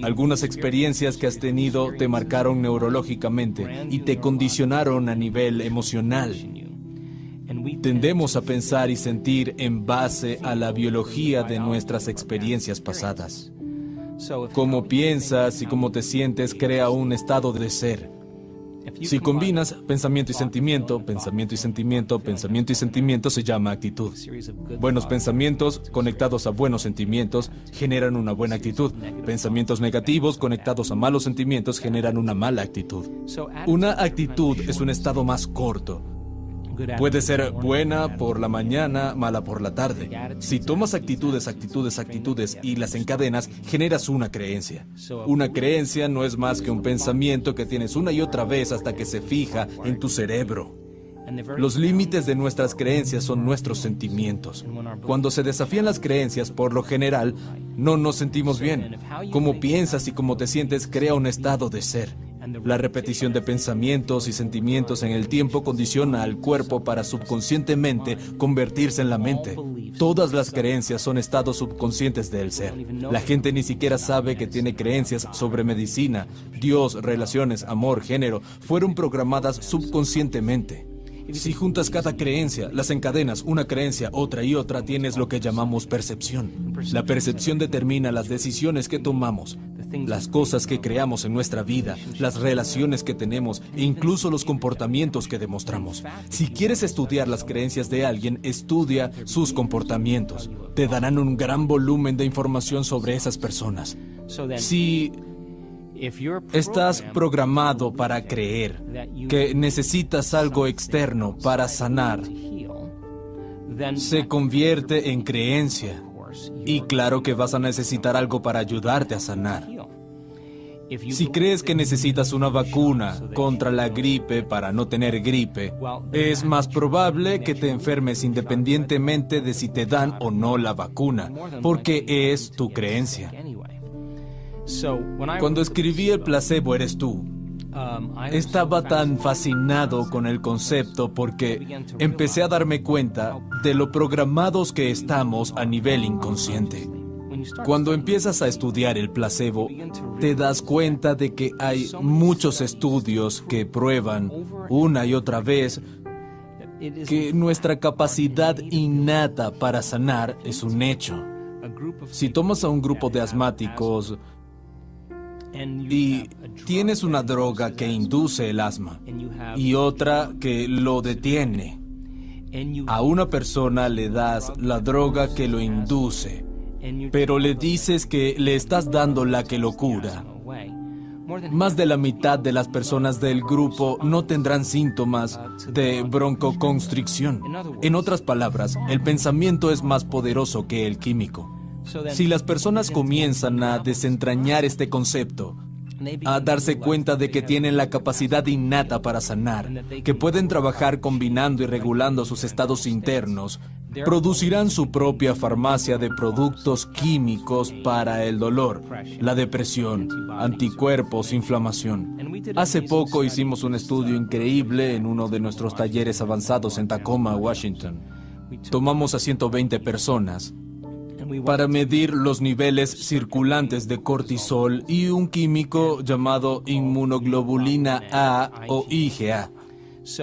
Algunas experiencias que has tenido te marcaron neurológicamente y te condicionaron a nivel emocional. Tendemos a pensar y sentir en base a la biología de nuestras experiencias pasadas. Cómo piensas y cómo te sientes crea un estado de ser. Si combinas pensamiento y sentimiento, pensamiento y sentimiento, pensamiento y sentimiento, se llama actitud. Buenos pensamientos conectados a buenos sentimientos generan una buena actitud. Pensamientos negativos conectados a malos sentimientos generan una mala actitud. Una actitud es un estado más corto. Puede ser buena por la mañana, mala por la tarde. Si tomas actitudes y las encadenas, generas una creencia. Una creencia no es más que un pensamiento que tienes una y otra vez hasta que se fija en tu cerebro. Los límites de nuestras creencias son nuestros sentimientos. Cuando se desafían las creencias, por lo general, no nos sentimos bien. Cómo piensas y cómo te sientes crea un estado de ser. La repetición de pensamientos y sentimientos en el tiempo condiciona al cuerpo para subconscientemente convertirse en la mente. Todas las creencias son estados subconscientes del ser. La gente ni siquiera sabe que tiene creencias sobre medicina, Dios, relaciones, amor, género. Fueron programadas subconscientemente. Si juntas cada creencia, las encadenas, una creencia, otra y otra, tienes lo que llamamos percepción. La percepción determina las decisiones que tomamos, las cosas que creamos en nuestra vida, las relaciones que tenemos e incluso los comportamientos que demostramos. Si quieres estudiar las creencias de alguien, estudia sus comportamientos. Te darán un gran volumen de información sobre esas personas. Si estás programado para creer que necesitas algo externo para sanar, se convierte en creencia. Y claro que vas a necesitar algo para ayudarte a sanar. Si crees que necesitas una vacuna contra la gripe para no tener gripe, es más probable que te enfermes independientemente de si te dan o no la vacuna, porque es tu creencia. Cuando escribí El placebo eres tú, estaba tan fascinado con el concepto porque empecé a darme cuenta de lo programados que estamos a nivel inconsciente. Cuando empiezas a estudiar el placebo, te das cuenta de que hay muchos estudios que prueban una y otra vez que nuestra capacidad innata para sanar es un hecho. Si tomas a un grupo de asmáticos y tienes una droga que induce el asma y otra que lo detiene, a una persona le das la droga que lo induce, pero le dices que le estás dando la que lo cura. Más de la mitad de las personas del grupo no tendrán síntomas de broncoconstricción. En otras palabras, el pensamiento es más poderoso que el químico. Si las personas comienzan a desentrañar este concepto, a darse cuenta de que tienen la capacidad innata para sanar, que pueden trabajar combinando y regulando sus estados internos, producirán su propia farmacia de productos químicos para el dolor, la depresión, anticuerpos, inflamación. Hace poco hicimos un estudio increíble en uno de nuestros talleres avanzados en Tacoma, Washington. Tomamos a 120 personas para medir los niveles circulantes de cortisol y un químico llamado inmunoglobulina A o IgA.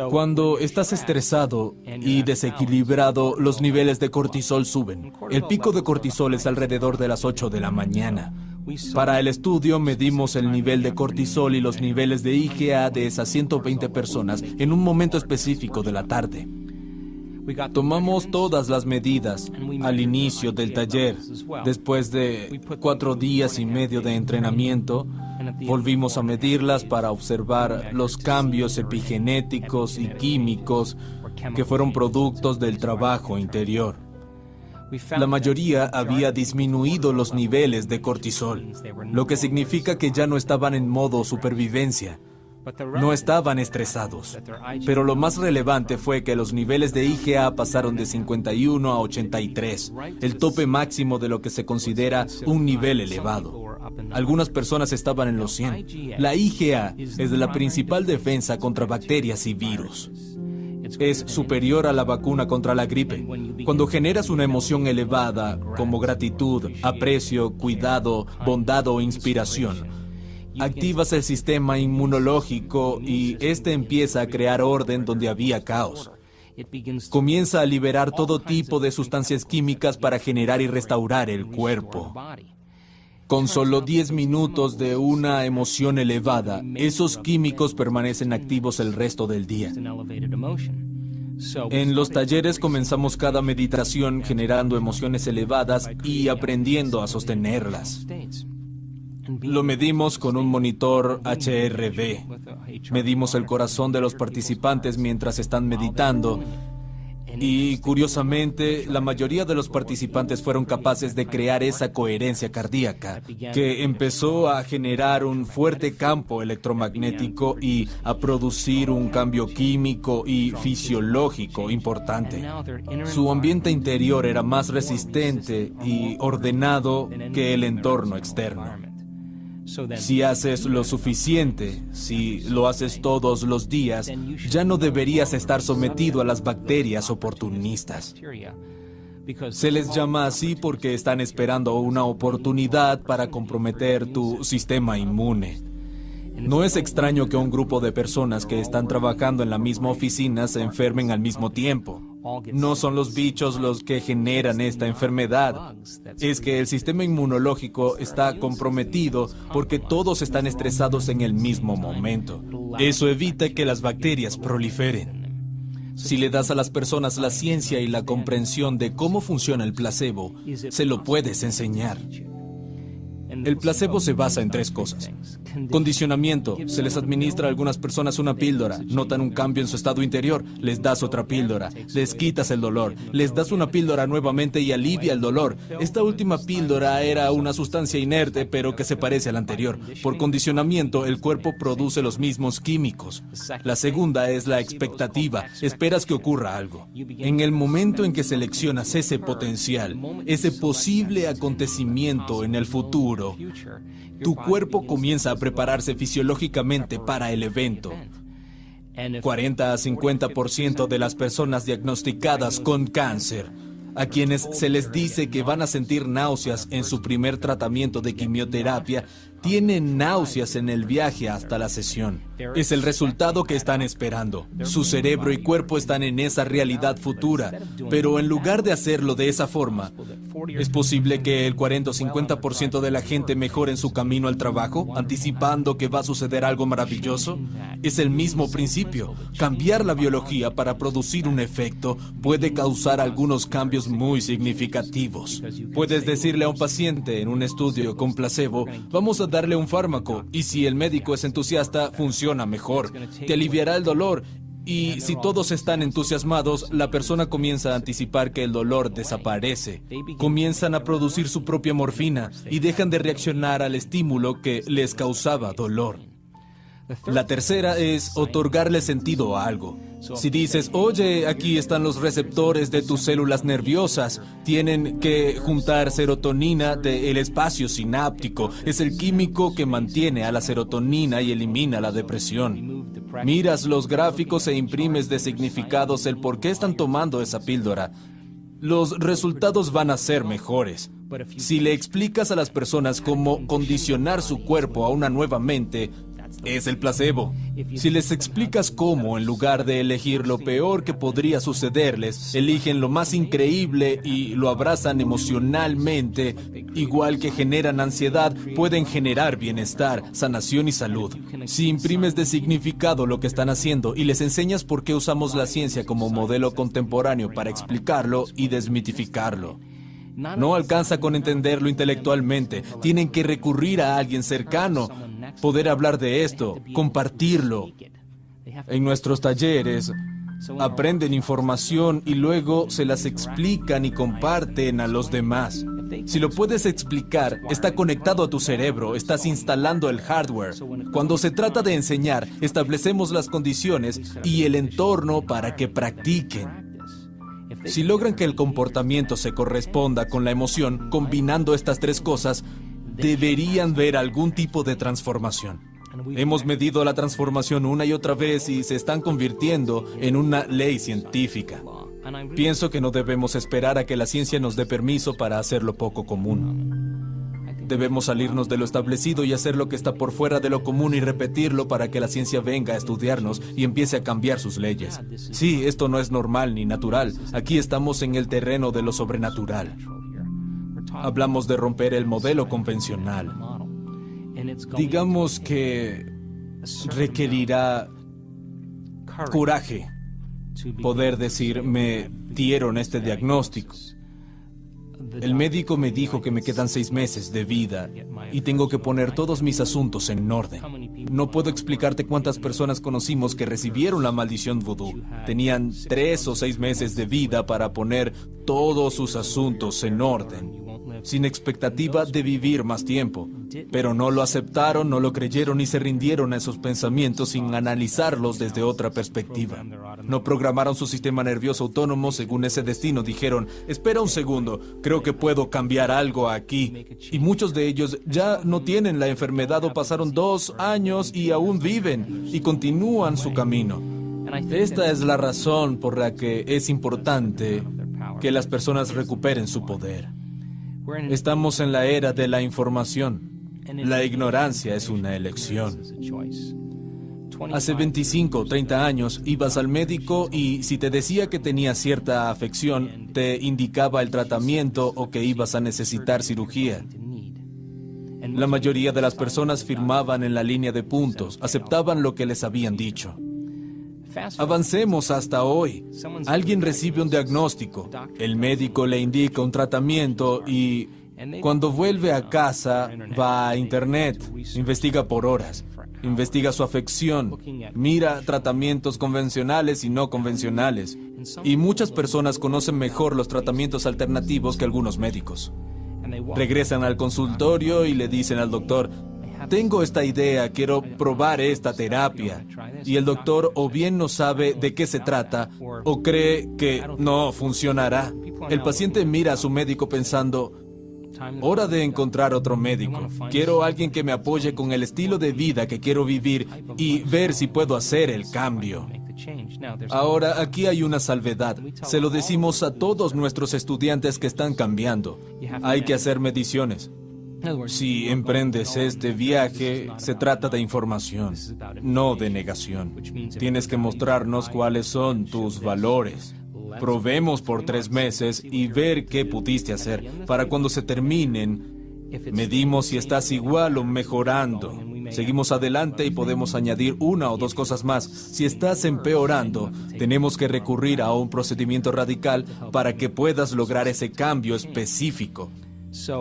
Cuando estás estresado y desequilibrado, los niveles de cortisol suben. El pico de cortisol es alrededor de las 8 de la mañana. Para el estudio medimos el nivel de cortisol y los niveles de IgA de esas 120 personas en un momento específico de la tarde. Tomamos todas las medidas al inicio del taller. Después de 4 días y medio de entrenamiento, volvimos a medirlas para observar los cambios epigenéticos y químicos que fueron productos del trabajo interior. La mayoría había disminuido los niveles de cortisol, lo que significa que ya no estaban en modo supervivencia. No estaban estresados, pero lo más relevante fue que los niveles de IgA pasaron de 51 a 83, el tope máximo de lo que se considera un nivel elevado. Algunas personas estaban en los 100. La IgA es la principal defensa contra bacterias y virus. Es superior a la vacuna contra la gripe. Cuando generas una emoción elevada, como gratitud, aprecio, cuidado, bondad o inspiración, activas el sistema inmunológico y este empieza a crear orden donde había caos. Comienza a liberar todo tipo de sustancias químicas para generar y restaurar el cuerpo. Con solo 10 minutos de una emoción elevada, esos químicos permanecen activos el resto del día. En los talleres comenzamos cada meditación generando emociones elevadas y aprendiendo a sostenerlas. Lo medimos con un monitor HRV. Medimos el corazón de los participantes mientras están meditando. Y curiosamente, la mayoría de los participantes fueron capaces de crear esa coherencia cardíaca, que empezó a generar un fuerte campo electromagnético y a producir un cambio químico y fisiológico importante. Su ambiente interior era más resistente y ordenado que el entorno externo. Si haces lo suficiente, si lo haces todos los días, ya no deberías estar sometido a las bacterias oportunistas. Se les llama así porque están esperando una oportunidad para comprometer tu sistema inmune. No es extraño que un grupo de personas que están trabajando en la misma oficina se enfermen al mismo tiempo. No son los bichos los que generan esta enfermedad. Es que el sistema inmunológico está comprometido porque todos están estresados en el mismo momento. Eso evita que las bacterias proliferen. Si le das a las personas la ciencia y la comprensión de cómo funciona el placebo, se lo puedes enseñar. El placebo se basa en 3 cosas. Condicionamiento. Se les administra a algunas personas una píldora. Notan un cambio en su estado interior. Les das otra píldora. Les quitas el dolor. Les das una píldora nuevamente y alivia el dolor. Esta última píldora era una sustancia inerte, pero que se parece a la anterior. Por condicionamiento, el cuerpo produce los mismos químicos. La segunda es la expectativa. Esperas que ocurra algo. En el momento en que seleccionas ese potencial, ese posible acontecimiento en el futuro, tu cuerpo comienza a prepararse fisiológicamente para el evento. 40 a 50% de las personas diagnosticadas con cáncer, a quienes se les dice que van a sentir náuseas en su primer tratamiento de quimioterapia, Tienen náuseas en el viaje hasta la sesión. Es el resultado que están esperando. Su cerebro y cuerpo están en esa realidad futura, pero en lugar de hacerlo de esa forma, ¿es posible que el 40 o 50% de la gente mejore en su camino al trabajo, anticipando que va a suceder algo maravilloso? Es el mismo principio. Cambiar la biología para producir un efecto puede causar algunos cambios muy significativos. Puedes decirle a un paciente en un estudio con placebo, vamos a darle un fármaco, y si el médico es entusiasta, funciona mejor. Te aliviará el dolor. Y si todos están entusiasmados, la persona comienza a anticipar que el dolor desaparece. Comienzan a producir su propia morfina y dejan de reaccionar al estímulo que les causaba dolor. La tercera es otorgarle sentido a algo. Si dices, oye, aquí están los receptores de tus células nerviosas, tienen que juntar serotonina del espacio sináptico. Es el químico que mantiene a la serotonina y elimina la depresión. Miras los gráficos e imprimes de significados el por qué están tomando esa píldora. Los resultados van a ser mejores. Si le explicas a las personas cómo condicionar su cuerpo a una nueva mente, es el placebo. Si les explicas cómo, en lugar de elegir lo peor que podría sucederles, eligen lo más increíble y lo abrazan emocionalmente, igual que generan ansiedad, pueden generar bienestar, sanación y salud. Si imprimes de significado lo que están haciendo y les enseñas por qué usamos la ciencia como modelo contemporáneo para explicarlo y desmitificarlo. No alcanza con entenderlo intelectualmente, tienen que recurrir a alguien cercano, poder hablar de esto, compartirlo. En nuestros talleres aprenden información y luego se las explican y comparten a los demás. Si lo puedes explicar, está conectado a tu cerebro, estás instalando el hardware. Cuando se trata de enseñar, establecemos las condiciones y el entorno para que practiquen. Si logran que el comportamiento se corresponda con la emoción, combinando estas tres cosas, deberían ver algún tipo de transformación. Hemos medido la transformación una y otra vez y se están convirtiendo en una ley científica. Pienso que no debemos esperar a que la ciencia nos dé permiso para hacerlo poco común. Debemos salirnos de lo establecido y hacer lo que está por fuera de lo común y repetirlo para que la ciencia venga a estudiarnos y empiece a cambiar sus leyes. Sí, esto no es normal ni natural. Aquí estamos en el terreno de lo sobrenatural. Hablamos de romper el modelo convencional. Digamos que requerirá coraje poder decir, me dieron este diagnóstico. El médico me dijo que me quedan 6 meses de vida y tengo que poner todos mis asuntos en orden. No puedo explicarte cuántas personas conocimos que recibieron la maldición vudú. Tenían 3 o 6 meses de vida para poner todos sus asuntos en orden, sin expectativa de vivir más tiempo. Pero no lo aceptaron, no lo creyeron y se rindieron a esos pensamientos sin analizarlos desde otra perspectiva. No programaron su sistema nervioso autónomo según ese destino. Dijeron, espera un segundo, creo que puedo cambiar algo aquí. Y muchos de ellos ya no tienen la enfermedad o pasaron 2 años y aún viven y continúan su camino. Esta es la razón por la que es importante que las personas recuperen su poder. Estamos en la era de la información. La ignorancia es una elección. Hace 25 o 30 años ibas al médico y si te decía que tenías cierta afección, te indicaba el tratamiento o que ibas a necesitar cirugía. La mayoría de las personas firmaban en la línea de puntos, aceptaban lo que les habían dicho. Avancemos hasta hoy. Alguien recibe un diagnóstico, el médico le indica un tratamiento y cuando vuelve a casa va a internet, investiga por horas, investiga su afección, mira tratamientos convencionales y no convencionales. Y muchas personas conocen mejor los tratamientos alternativos que algunos médicos. Regresan al consultorio y le dicen al doctor, tengo esta idea, quiero probar esta terapia. Y el doctor o bien no sabe de qué se trata o cree que no funcionará. El paciente mira a su médico pensando, hora de encontrar otro médico. Quiero a alguien que me apoye con el estilo de vida que quiero vivir y ver si puedo hacer el cambio. Ahora, aquí hay una salvedad. Se lo decimos a todos nuestros estudiantes que están cambiando. Hay que hacer mediciones. Si emprendes este viaje, se trata de información, no de negación. Tienes que mostrarnos cuáles son tus valores. Probemos por 3 meses y ver qué pudiste hacer. Para cuando se terminen, medimos si estás igual o mejorando. Seguimos adelante y podemos añadir 1 o 2 cosas más. Si estás empeorando, tenemos que recurrir a un procedimiento radical para que puedas lograr ese cambio específico.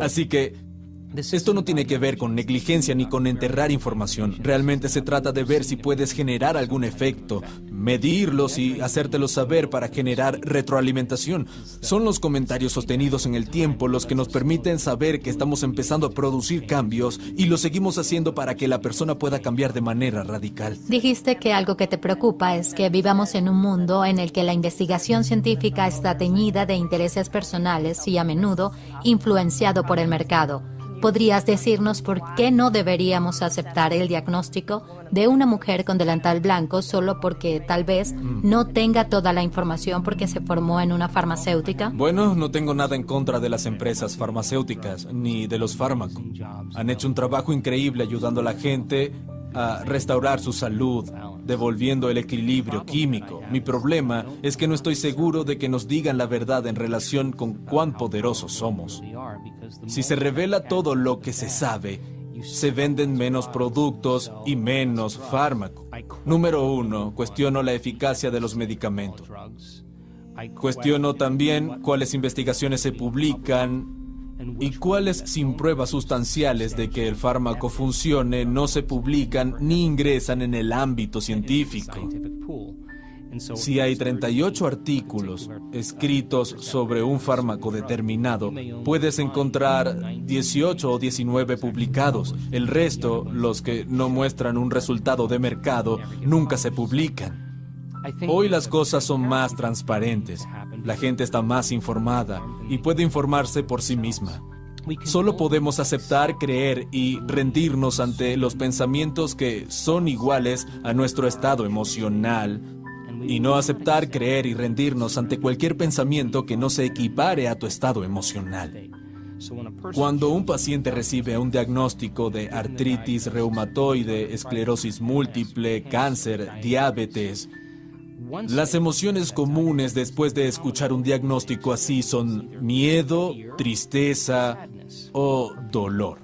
Así que esto no tiene que ver con negligencia ni con enterrar información. Realmente se trata de ver si puedes generar algún efecto, medirlos y hacértelo saber para generar retroalimentación. Son los comentarios sostenidos en el tiempo los que nos permiten saber que estamos empezando a producir cambios y lo seguimos haciendo para que la persona pueda cambiar de manera radical. Dijiste que algo que te preocupa es que vivamos en un mundo en el que la investigación científica está teñida de intereses personales y a menudo influenciado por el mercado. ¿Podrías decirnos por qué no deberíamos aceptar el diagnóstico de una mujer con delantal blanco solo porque tal vez no tenga toda la información porque se formó en una farmacéutica? Bueno, no tengo nada en contra de las empresas farmacéuticas ni de los fármacos. Han hecho un trabajo increíble ayudando a la gente a restaurar su salud, devolviendo el equilibrio químico. Mi problema es que no estoy seguro de que nos digan la verdad en relación con cuán poderosos somos. Si se revela todo lo que se sabe, se venden menos productos y menos fármacos. Número 1, cuestiono la eficacia de los medicamentos. Cuestiono también cuáles investigaciones se publican y cuáles sin pruebas sustanciales de que el fármaco funcione no se publican ni ingresan en el ámbito científico. Si hay 38 artículos escritos sobre un fármaco determinado, puedes encontrar 18 o 19 publicados. El resto, los que no muestran un resultado de mercado, nunca se publican. Hoy las cosas son más transparentes. La gente está más informada y puede informarse por sí misma. Solo podemos aceptar, creer y rendirnos ante los pensamientos que son iguales a nuestro estado emocional y no aceptar, creer y rendirnos ante cualquier pensamiento que no se equipare a tu estado emocional. Cuando un paciente recibe un diagnóstico de artritis reumatoide, esclerosis múltiple, cáncer, diabetes, las emociones comunes después de escuchar un diagnóstico así son miedo, tristeza o dolor.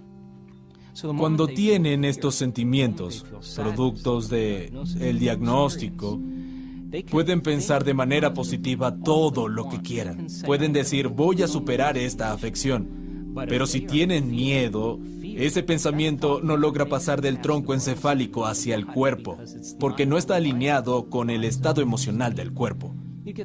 Cuando tienen estos sentimientos, productos del diagnóstico, pueden pensar de manera positiva todo lo que quieran. Pueden decir, voy a superar esta afección. Pero si tienen miedo, ese pensamiento no logra pasar del tronco encefálico hacia el cuerpo, porque no está alineado con el estado emocional del cuerpo.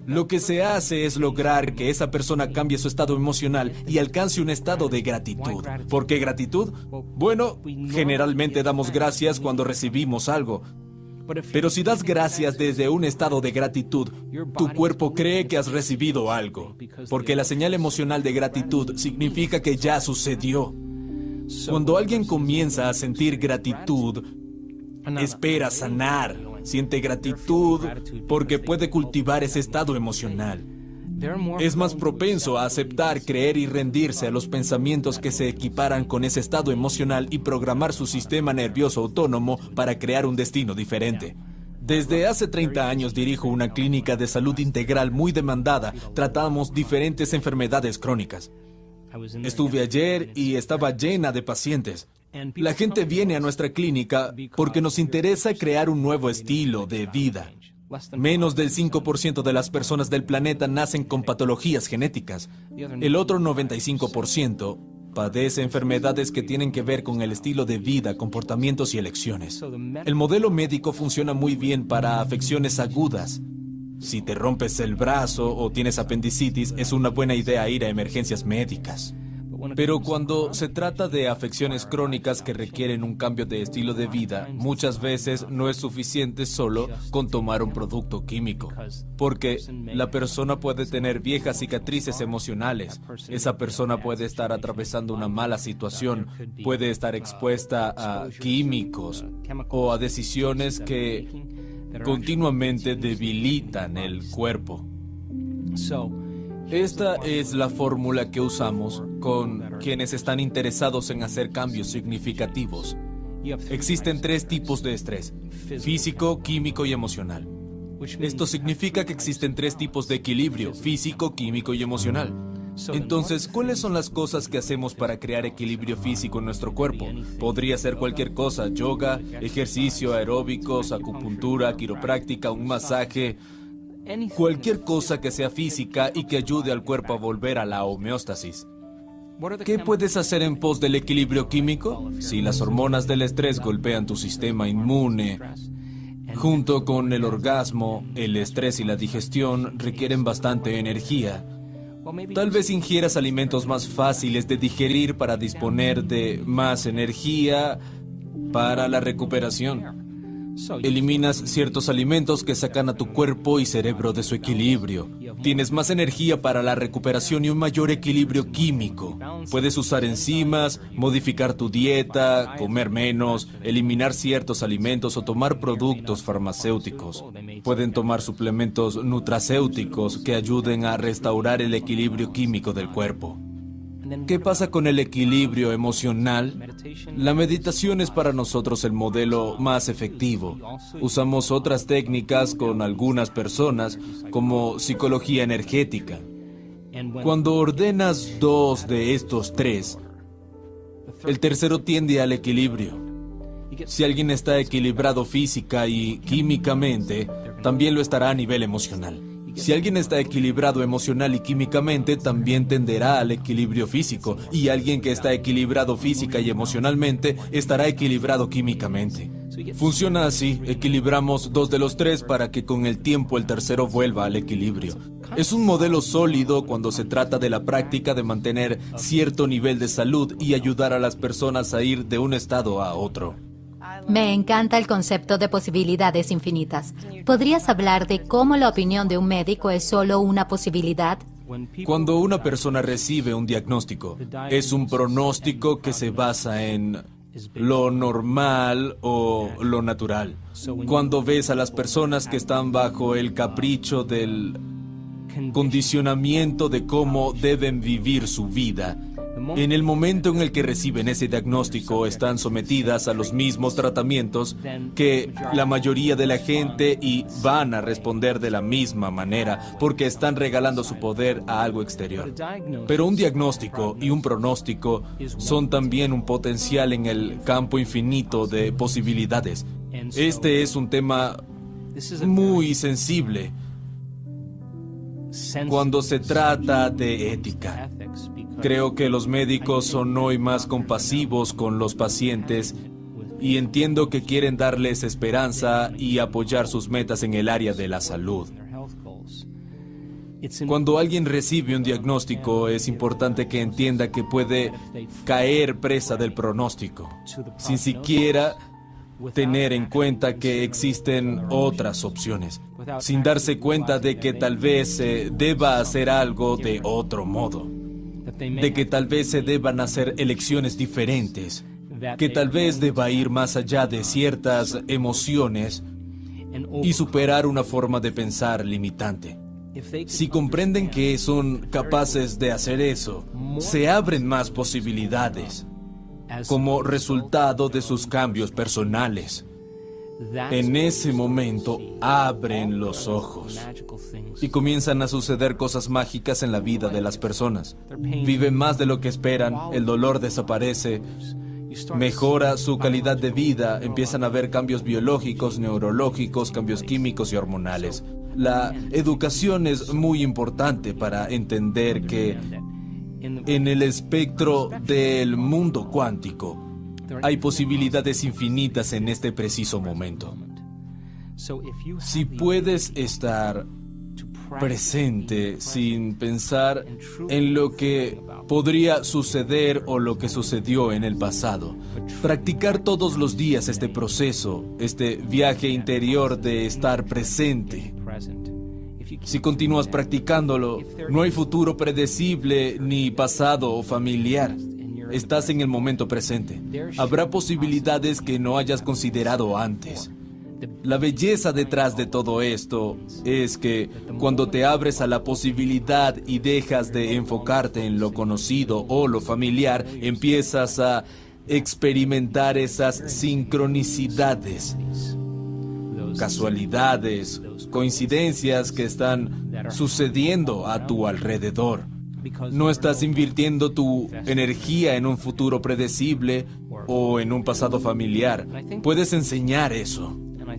Lo que se hace es lograr que esa persona cambie su estado emocional y alcance un estado de gratitud. ¿Por qué gratitud? Bueno, generalmente damos gracias cuando recibimos algo. Pero si das gracias desde un estado de gratitud, tu cuerpo cree que has recibido algo, porque la señal emocional de gratitud significa que ya sucedió. Cuando alguien comienza a sentir gratitud, espera sanar, siente gratitud porque puede cultivar ese estado emocional. Es más propenso a aceptar, creer y rendirse a los pensamientos que se equiparan con ese estado emocional y programar su sistema nervioso autónomo para crear un destino diferente. Desde hace 30 años dirijo una clínica de salud integral muy demandada. Tratamos diferentes enfermedades crónicas. Estuve ayer y estaba llena de pacientes. La gente viene a nuestra clínica porque nos interesa crear un nuevo estilo de vida. Menos del 5% de las personas del planeta nacen con patologías genéticas. El otro 95% padece enfermedades que tienen que ver con el estilo de vida, comportamientos y elecciones. El modelo médico funciona muy bien para afecciones agudas. Si te rompes el brazo o tienes apendicitis, es una buena idea ir a emergencias médicas. Pero cuando se trata de afecciones crónicas que requieren un cambio de estilo de vida, muchas veces no es suficiente solo con tomar un producto químico, porque la persona puede tener viejas cicatrices emocionales. Esa persona puede estar atravesando una mala situación, puede estar expuesta a químicos o a decisiones que continuamente debilitan el cuerpo. Esta es la fórmula que usamos con quienes están interesados en hacer cambios significativos. Existen 3 tipos de estrés: físico, químico y emocional. Esto significa que existen 3 tipos de equilibrio: físico, químico y emocional. Entonces, ¿cuáles son las cosas que hacemos para crear equilibrio físico en nuestro cuerpo? Podría ser cualquier cosa: yoga, ejercicio, aeróbicos, acupuntura, quiropráctica, un masaje, cualquier cosa que sea física y que ayude al cuerpo a volver a la homeostasis. ¿Qué puedes hacer en pos del equilibrio químico? Si las hormonas del estrés golpean tu sistema inmune, junto con el orgasmo, el estrés y la digestión requieren bastante energía. Tal vez ingieras alimentos más fáciles de digerir para disponer de más energía para la recuperación. Eliminas ciertos alimentos que sacan a tu cuerpo y cerebro de su equilibrio. Tienes más energía para la recuperación y un mayor equilibrio químico. Puedes usar enzimas, modificar tu dieta, comer menos, eliminar ciertos alimentos o tomar productos farmacéuticos. Pueden tomar suplementos nutracéuticos que ayuden a restaurar el equilibrio químico del cuerpo. ¿Qué pasa con el equilibrio emocional? La meditación es para nosotros el modelo más efectivo. Usamos otras técnicas con algunas personas, como psicología energética. Cuando ordenas 2 de estos 3, el tercero tiende al equilibrio. Si alguien está equilibrado física y químicamente, también lo estará a nivel emocional. Si alguien está equilibrado emocional y químicamente, también tenderá al equilibrio físico. Y alguien que está equilibrado física y emocionalmente, estará equilibrado químicamente. Funciona así: equilibramos 2 de los 3 para que con el tiempo el tercero vuelva al equilibrio. Es un modelo sólido cuando se trata de la práctica de mantener cierto nivel de salud y ayudar a las personas a ir de un estado a otro. Me encanta el concepto de posibilidades infinitas. ¿Podrías hablar de cómo la opinión de un médico es solo una posibilidad? Cuando una persona recibe un diagnóstico, es un pronóstico que se basa en lo normal o lo natural. Cuando ves a las personas que están bajo el capricho del condicionamiento de cómo deben vivir su vida, en el momento en el que reciben ese diagnóstico, están sometidas a los mismos tratamientos que la mayoría de la gente y van a responder de la misma manera porque están regalando su poder a algo exterior. Pero un diagnóstico y un pronóstico son también un potencial en el campo infinito de posibilidades. Este es un tema muy sensible cuando se trata de ética. Creo que los médicos son hoy más compasivos con los pacientes y entiendo que quieren darles esperanza y apoyar sus metas en el área de la salud. Cuando alguien recibe un diagnóstico, es importante que entienda que puede caer presa del pronóstico, sin siquiera tener en cuenta que existen otras opciones, sin darse cuenta de que tal vez se deba hacer algo de otro modo, de que tal vez se deban hacer elecciones diferentes, que tal vez deba ir más allá de ciertas emociones y superar una forma de pensar limitante. Si comprenden que son capaces de hacer eso, se abren más posibilidades como resultado de sus cambios personales. En ese momento abren los ojos y comienzan a suceder cosas mágicas en la vida de las personas. Viven más de lo que esperan, el dolor desaparece, mejora su calidad de vida, empiezan a haber cambios biológicos, neurológicos, cambios químicos y hormonales. La educación es muy importante para entender que en el espectro del mundo cuántico hay posibilidades infinitas en este preciso momento. Si puedes estar presente sin pensar en lo que podría suceder o lo que sucedió en el pasado, practicar todos los días este proceso, este viaje interior de estar presente. Si continúas practicándolo, no hay futuro predecible ni pasado o familiar. Estás en el momento presente. Habrá posibilidades que no hayas considerado antes. La belleza detrás de todo esto es que cuando te abres a la posibilidad y dejas de enfocarte en lo conocido o lo familiar, empiezas a experimentar esas sincronicidades, casualidades, coincidencias que están sucediendo a tu alrededor. No estás invirtiendo tu energía en un futuro predecible o en un pasado familiar. Puedes enseñar eso.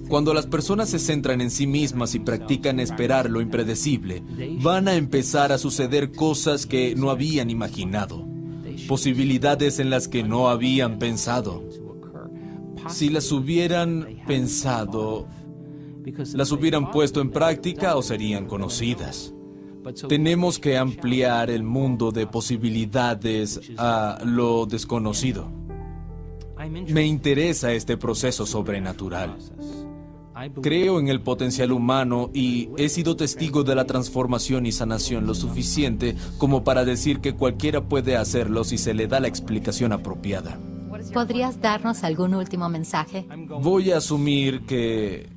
Cuando las personas se centran en sí mismas y practican esperar lo impredecible, van a empezar a suceder cosas que no habían imaginado, posibilidades en las que no habían pensado. Si las hubieran pensado, las hubieran puesto en práctica o serían conocidas. Tenemos que ampliar el mundo de posibilidades a lo desconocido. Me interesa este proceso sobrenatural. Creo en el potencial humano y he sido testigo de la transformación y sanación lo suficiente como para decir que cualquiera puede hacerlo si se le da la explicación apropiada. ¿Podrías darnos algún último mensaje? Voy a asumir que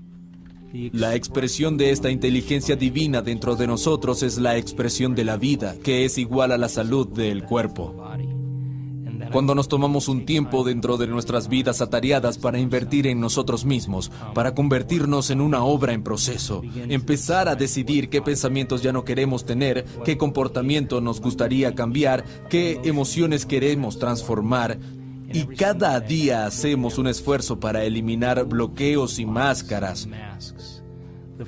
la expresión de esta inteligencia divina dentro de nosotros es la expresión de la vida, que es igual a la salud del cuerpo. Cuando nos tomamos un tiempo dentro de nuestras vidas atareadas para invertir en nosotros mismos, para convertirnos en una obra en proceso, empezar a decidir qué pensamientos ya no queremos tener, qué comportamiento nos gustaría cambiar, qué emociones queremos transformar, y cada día hacemos un esfuerzo para eliminar bloqueos y máscaras,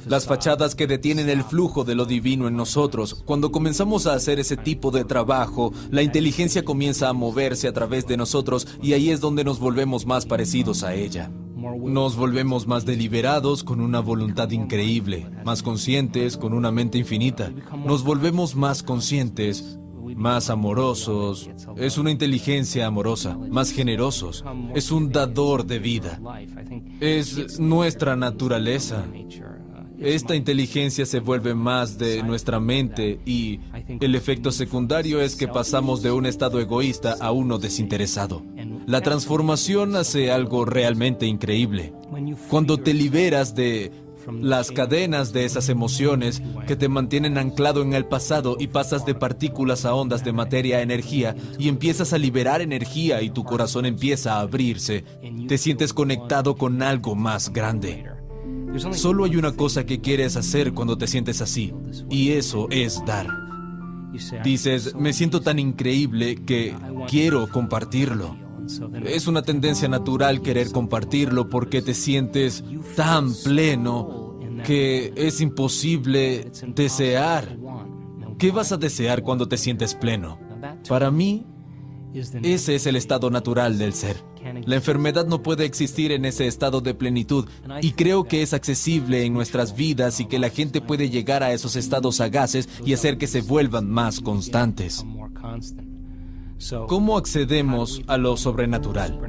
las fachadas que detienen el flujo de lo divino en nosotros. Cuando comenzamos a hacer ese tipo de trabajo, la inteligencia comienza a moverse a través de nosotros y ahí es donde nos volvemos más parecidos a ella. Nos volvemos más deliberados, con una voluntad increíble, más conscientes, con una mente infinita. Nos volvemos más conscientes, más amorosos. Es una inteligencia amorosa, más generosos. Es un dador de vida. Es nuestra naturaleza. Esta inteligencia se vuelve más de nuestra mente y el efecto secundario es que pasamos de un estado egoísta a uno desinteresado. La transformación hace algo realmente increíble. Cuando te liberas de las cadenas de esas emociones que te mantienen anclado en el pasado y pasas de partículas a ondas de materia a energía y empiezas a liberar energía y tu corazón empieza a abrirse, te sientes conectado con algo más grande. Solo hay una cosa que quieres hacer cuando te sientes así, y eso es dar. Dices, me siento tan increíble que quiero compartirlo. Es una tendencia natural querer compartirlo porque te sientes tan pleno que es imposible desear. ¿Qué vas a desear cuando te sientes pleno? Para mí, ese es el estado natural del ser. La enfermedad no puede existir en ese estado de plenitud y creo que es accesible en nuestras vidas y que la gente puede llegar a esos estados sagaces y hacer que se vuelvan más constantes. ¿Cómo accedemos a lo sobrenatural?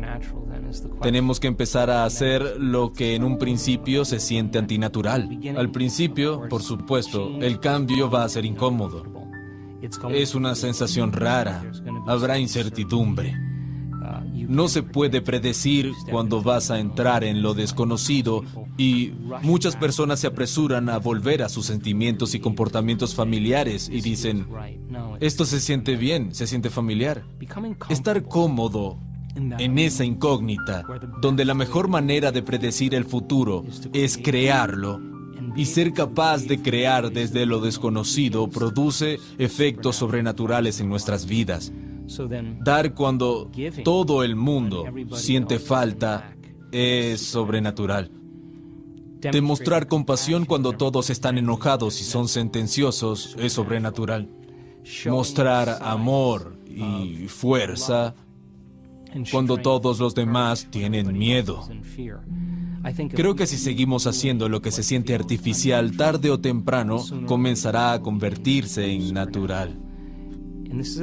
Tenemos que empezar a hacer lo que en un principio se siente antinatural. Al principio, por supuesto, el cambio va a ser incómodo. Es una sensación rara. Habrá incertidumbre. No se puede predecir cuándo vas a entrar en lo desconocido y muchas personas se apresuran a volver a sus sentimientos y comportamientos familiares y dicen, esto se siente bien, se siente familiar. Estar cómodo en esa incógnita, donde la mejor manera de predecir el futuro es crearlo, y ser capaz de crear desde lo desconocido produce efectos sobrenaturales en nuestras vidas. Dar cuando todo el mundo siente falta es sobrenatural. Demostrar compasión cuando todos están enojados y son sentenciosos es sobrenatural. Mostrar amor y fuerza cuando todos los demás tienen miedo. Creo que si seguimos haciendo lo que se siente artificial, tarde o temprano comenzará a convertirse en natural.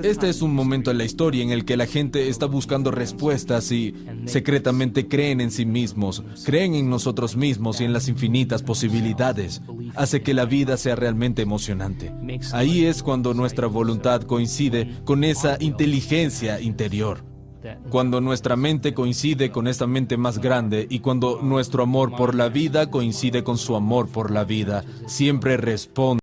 Este es un momento en la historia en el que la gente está buscando respuestas y secretamente creen en sí mismos, creen en nosotros mismos y en las infinitas posibilidades. Hace que la vida sea realmente emocionante. Ahí es cuando nuestra voluntad coincide con esa inteligencia interior. Cuando nuestra mente coincide con esta mente más grande y cuando nuestro amor por la vida coincide con su amor por la vida, siempre responde.